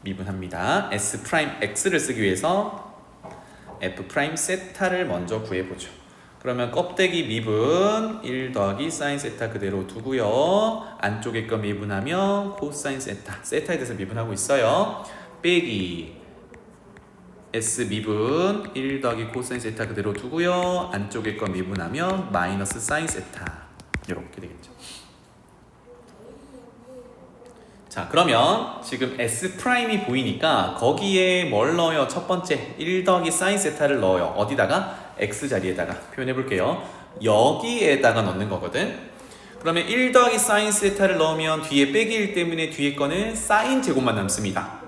미분합니다. S 프라임 X를 쓰기 위해서 F 프라임 세타를 먼저 구해보죠. 그러면 껍데기 미분 1 더하기 사인 세타 그대로 두고요. 안쪽에 거 미분하면 코사인 세타 세타에 대해서 미분하고 있어요. 빼기 S 미분 1 더하기 코사인 세타 그대로 두고요. 안쪽에 거 미분하면 마이너스 사인 세타 이렇게 되겠죠. 자, 그러면 지금 S'이 보이니까 거기에 뭘 넣어요? 첫 번째 1 더하기 사인 세타를 넣어요. 어디다가? X 자리에다가 표현해 볼게요. 여기에다가 넣는 거거든. 그러면 1 더하기 사인 세타를 넣으면 뒤에 빼기일 때문에 뒤에 거는 사인 제곱만 남습니다.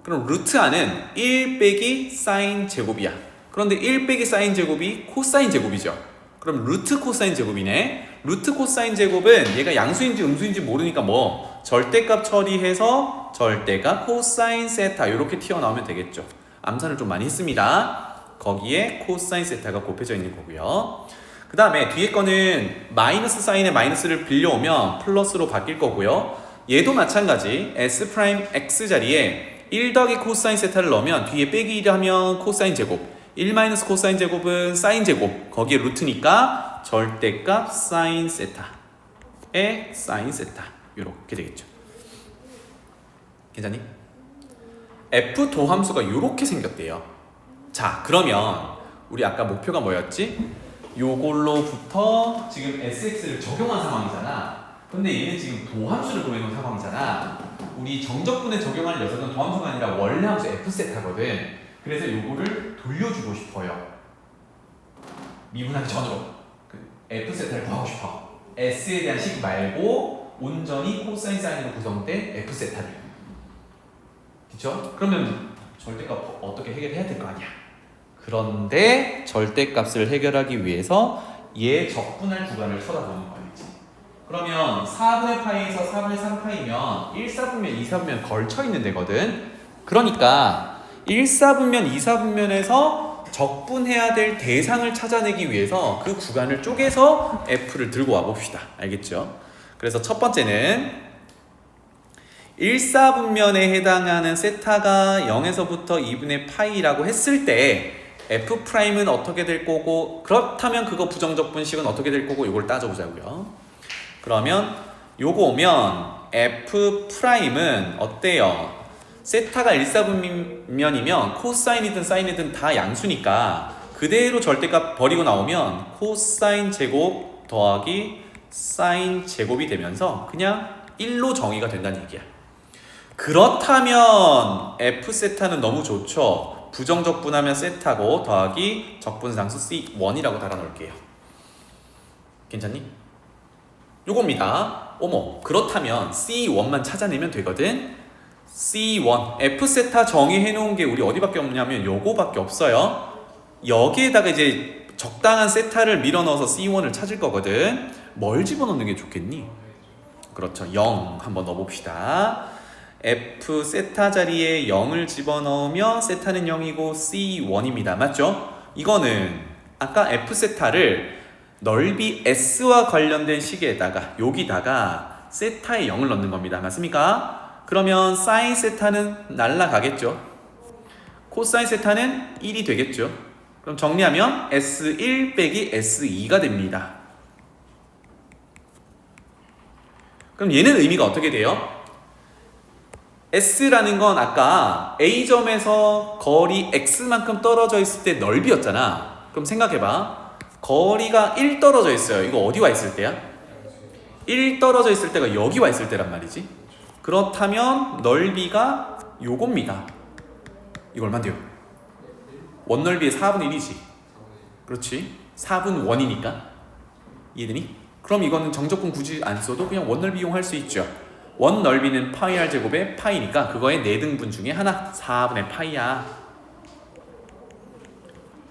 그럼 루트 안은 1 빼기 사인 제곱이야. 그런데 1 빼기 사인 제곱이 코사인 제곱이죠. 그럼 루트 코사인 제곱이네. 루트 코사인 제곱은 얘가 양수인지 음수인지 모르니까 뭐 절대값 처리해서 절대값 코사인 세타 이렇게 튀어나오면 되겠죠. 암산을 좀 많이 했습니다. 거기에 코사인 세타가 곱해져 있는 거고요. 그 다음에 뒤에 거는 마이너스 사인에 마이너스를 빌려오면 플러스로 바뀔 거고요. 얘도 마찬가지 S 프라임 X 자리에 1 더하기 코사인 세타를 넣으면 뒤에 빼기 1 하면 코사인 제곱 1 마이너스 코사인 제곱은 사인 제곱 거기에 루트니까 절대값 사인 세타에 사인 세타 이렇게 되겠죠. 괜찮니? F 도함수가 이렇게 생겼대요. 자, 그러면 우리 아까 목표가 뭐였지? 요걸로부터 지금 SX를 적용한 상황이잖아. 근데 얘는 지금 도함수를 구해놓은 상황이잖아. 우리 정적분에 적용할 녀석은 도함수가 아니라 원래 함수 F세타거든. 그래서 요거를 돌려주고 싶어요. 미분하기 전으로 F세타를 구하고 싶어. S에 대한 식 말고 온전히 코사인 사인으로 구성된 F세타를. 그쵸? 그러면 절대값 어떻게 해결해야 될 거 아니야. 그런데 절대값을 해결하기 위해서 얘 적분할 구간을 쳐다보는 거겠지. 그러면 4분의 파이에서 4분의 3파이면 1사분면 2사분면 걸쳐있는 데거든. 그러니까 1사분면 2사분면에서 적분해야 될 대상을 찾아내기 위해서 그 구간을 쪼개서 F를 들고 와봅시다. 알겠죠? 그래서 첫 번째는 1사분면에 해당하는 세타가 0에서부터 2분의 파이라고 했을 때 F'은 어떻게 될 거고 그렇다면 그거 부정적분식은 어떻게 될 거고 이걸 따져보자고요. 그러면 요거 오면 F'은 어때요? 세타가 1사분면이면 코사인이든 사인이든 다 양수니까 그대로 절대값 버리고 나오면 코사인 제곱 더하기 사인 제곱이 되면서 그냥 1로 정의가 된다는 얘기야. 그렇다면 F세타는 너무 좋죠. 부정적분하면 세타고 더하기 적분상수 C1이라고 달아놓을게요. 괜찮니? 요겁니다. 어머, 그렇다면 C1만 찾아내면 되거든. C1 F세타 정의해놓은 게 우리 어디밖에 없냐면 요거밖에 없어요. 여기에다가 이제 적당한 세타를 밀어넣어서 C1을 찾을 거거든. 뭘 집어넣는 게 좋겠니? 그렇죠. 0 한번 넣어봅시다. F 세타 자리에 0을 집어넣으면 세타는 0이고 C1입니다. 맞죠? 이거는 아까 F 세타를 넓이 S와 관련된 식에다가 여기다가 세타에 0을 넣는 겁니다. 맞습니까? 그러면 사인 세타는 날라가겠죠. 코사인 세타는 1이 되겠죠. 그럼 정리하면 S1 빼기 S2가 됩니다. 그럼 얘는 의미가 어떻게 돼요? S라는 건 아까 A점에서 거리 X만큼 떨어져 있을 때 넓이였잖아. 그럼 생각해봐. 거리가 1 떨어져 있어요. 이거 어디 와 있을 때야? 1 떨어져 있을 때가 여기 와 있을 때란 말이지. 그렇다면 넓이가 요겁니다. 이거 얼만데요? 원넓이의 4분의 1이지. 그렇지. 4분 1이니까. 이해되니? 그럼 이거는 정적분 굳이 안 써도 그냥 원넓이 이용할 수 있죠. 원 넓이는 파이 r 제곱의 파이니까 그거의 4등분 중에 하나 4분의 파이야.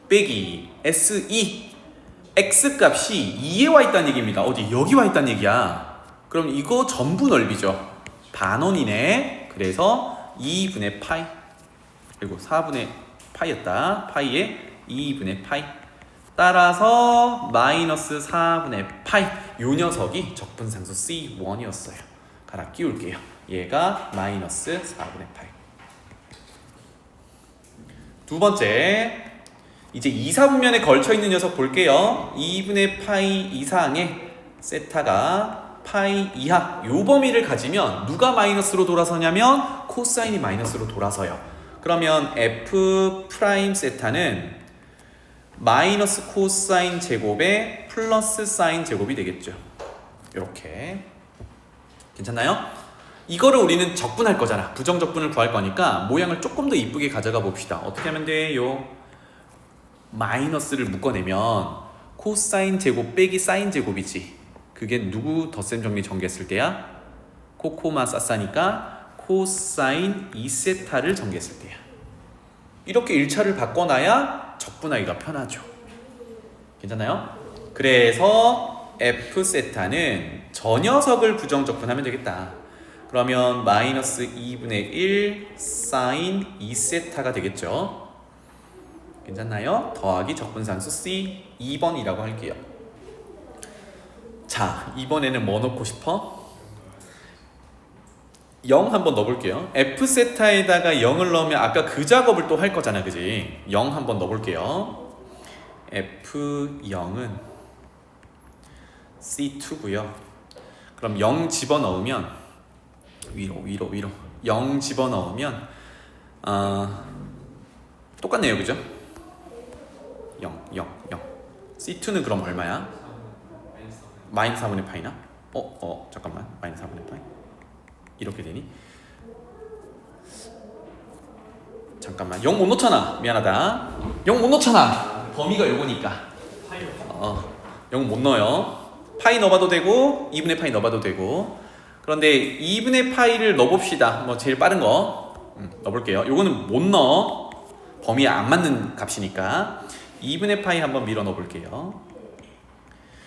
빼기 S2 X값이 2에 와 있다는 얘기입니다. 어디? 여기 와 있다는 얘기야. 그럼 이거 전부 넓이죠. 반원이네. 그래서 2분의 파이 그리고 4분의 파이였다. 파이에 2분의 파이 따라서 마이너스 4분의 파이 요 녀석이 적분상수 C1이었어요. 갈아 끼울게요. 얘가 마이너스 4분의 파이. 두 번째, 이제 2, 4분면에 걸쳐있는 녀석 볼게요. 2분의 파이 이상의 세타가 파이 이하 요 범위를 가지면 누가 마이너스로 돌아서냐면 코사인이 마이너스로 돌아서요. 그러면 F 프라임 세타는 마이너스 코사인 제곱에 플러스 사인 제곱이 되겠죠. 이렇게 괜찮나요? 이거를 우리는 적분할 거잖아. 부정적분을 구할 거니까 모양을 조금 더 이쁘게 가져가 봅시다. 어떻게 하면 돼요? 마이너스를 묶어내면 코사인 제곱 빼기 사인 제곱이지. 그게 누구 덧셈 정리 전개했을 때야? 코코마 싸싸니까 코사인 2세타를 전개했을 때야. 이렇게 1차를 바꿔놔야 적분하기가 편하죠. 괜찮나요? 그래서 F세타는 저 녀석을 부정적분하면 되겠다. 그러면 마이너스 2분의 1 사인 2세타가 되겠죠. 괜찮나요? 더하기 적분상수 C 2번이라고 할게요. 자, 이번에는 뭐 넣고 싶어? 0 한번 넣어볼게요. F세타에다가 0을 넣으면 아까 그 작업을 또 할 거잖아, 그지? 0 한번 넣어볼게요. F0은 C2고요. 그럼 0 집어넣으면 위로 0 집어넣으면 똑같네요, 그죠? 0 C2는 그럼 얼마야? 마이너스 4분의 파이나? 잠깐만, 마이너스 4분의 파이 이렇게 되니? 잠깐만, 0 못 넣잖아. 미안하다. 0 못 넣잖아. 범위가 요거니까 0 못 넣어요. 파이 넣어봐도 되고 2분의 파이 넣어봐도 되고. 그런데 2분의 파이를 넣어봅시다. 뭐 제일 빠른 거 넣어볼게요. 요거는 못 넣어. 범위에 안 맞는 값이니까 2분의 파이 한번 밀어 넣어볼게요.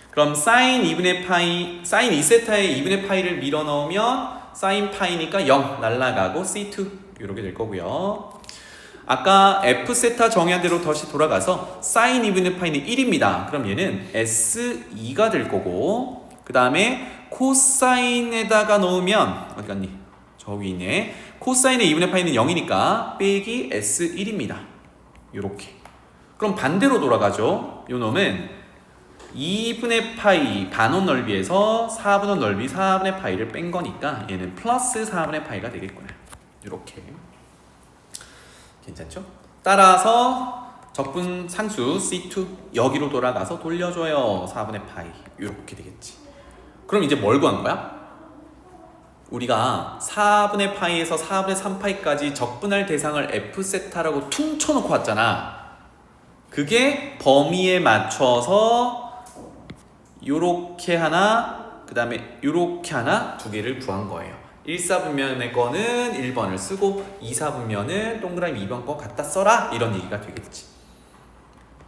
그럼 사인 2분의 파이, 사인 2세타에 2분의 파이를 밀어 넣으면 사인 파이니까 0 날라가고 C2 이렇게 될 거고요. 아까 F세타 정의한 대로 다시 돌아가서 사인 2분의 파이는 1입니다. 그럼 얘는 S2가 될 거고, 그 다음에 코사인에다가 넣으면 어디 갔니? 저 위에 있네. 코사인의 2분의 파이는 0이니까 빼기 S1입니다. 요렇게. 그럼 반대로 돌아가죠. 요 놈은 2분의 파이 반원 넓이에서 4분의 넓이 4분의 파이를 뺀 거니까 얘는 플러스 4분의 파이가 되겠구나. 요렇게. 괜찮죠? 따라서 적분 상수 C2 여기로 돌아가서 돌려줘요. 4분의 파이 요렇게 되겠지. 그럼 이제 뭘 구한 거야? 우리가 4분의 파이에서 4분의 3파이까지 적분할 대상을 F세타라고 퉁 쳐놓고 왔잖아. 그게 범위에 맞춰서 요렇게 하나, 그 다음에 요렇게 하나 두 개를 구한 거예요. 1사분면의 거는 1번을 쓰고 2사분면은 동그라미 2번 거 갖다 써라, 이런 얘기가 되겠지.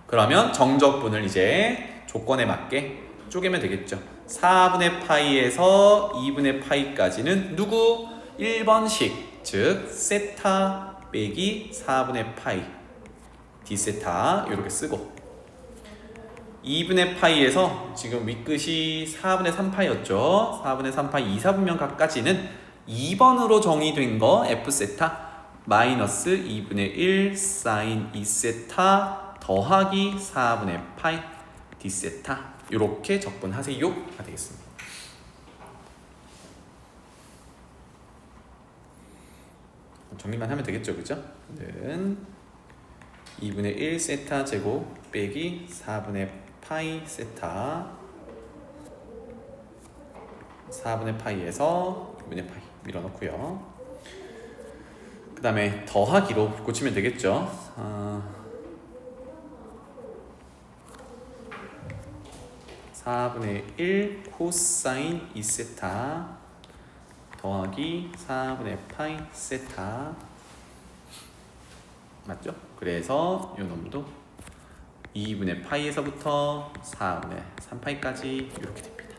그러면 정적분을 이제 조건에 맞게 쪼개면 되겠죠. 4분의 파이에서 2분의 파이까지는 누구? 1번식, 즉 세타 빼기 4분의 파이 D세타 이렇게 쓰고, 2분의 파이에서 지금 윗끝이 4분의 3파이였죠. 4분의 3파이 2사분면 각까지는 2번으로 정의된 거 F세타 마이너스 2분의 1 사인 2세타 더하기 4분의 파이 D세타 이렇게 적분하세요가 되겠습니다. 정리만 하면 되겠죠, 그죠? 는 2분의 1 세타 제곱 빼기 4분의 파이 세타 4분의 파이에서 2분의 파이 밀어넣고요. 그 다음에 더하기로 고치면 되겠죠. 4분의 1 코사인 2세타 더하기 4분의 파이 세타 맞죠? 그래서 이 놈도 2분의 파이에서부터 4분의 3파이까지 이렇게 됩니다.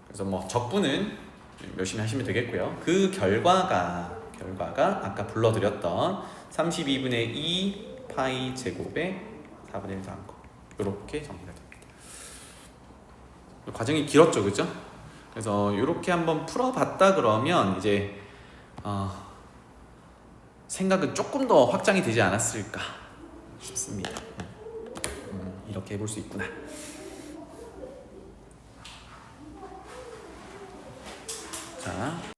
그래서 뭐 적분은 열심히 하시면 되겠고요. 그 결과가 아까 불러드렸던 32분의 2 파이 제곱에 4분의 1 더한 거 이렇게 정리가 됩니다. 과정이 길었죠, 그죠? 그래서 이렇게 한번 풀어봤다 그러면 이제 생각은 조금 더 확장이 되지 않았을까 싶습니다. 이렇게 해볼 수 있구나. 자.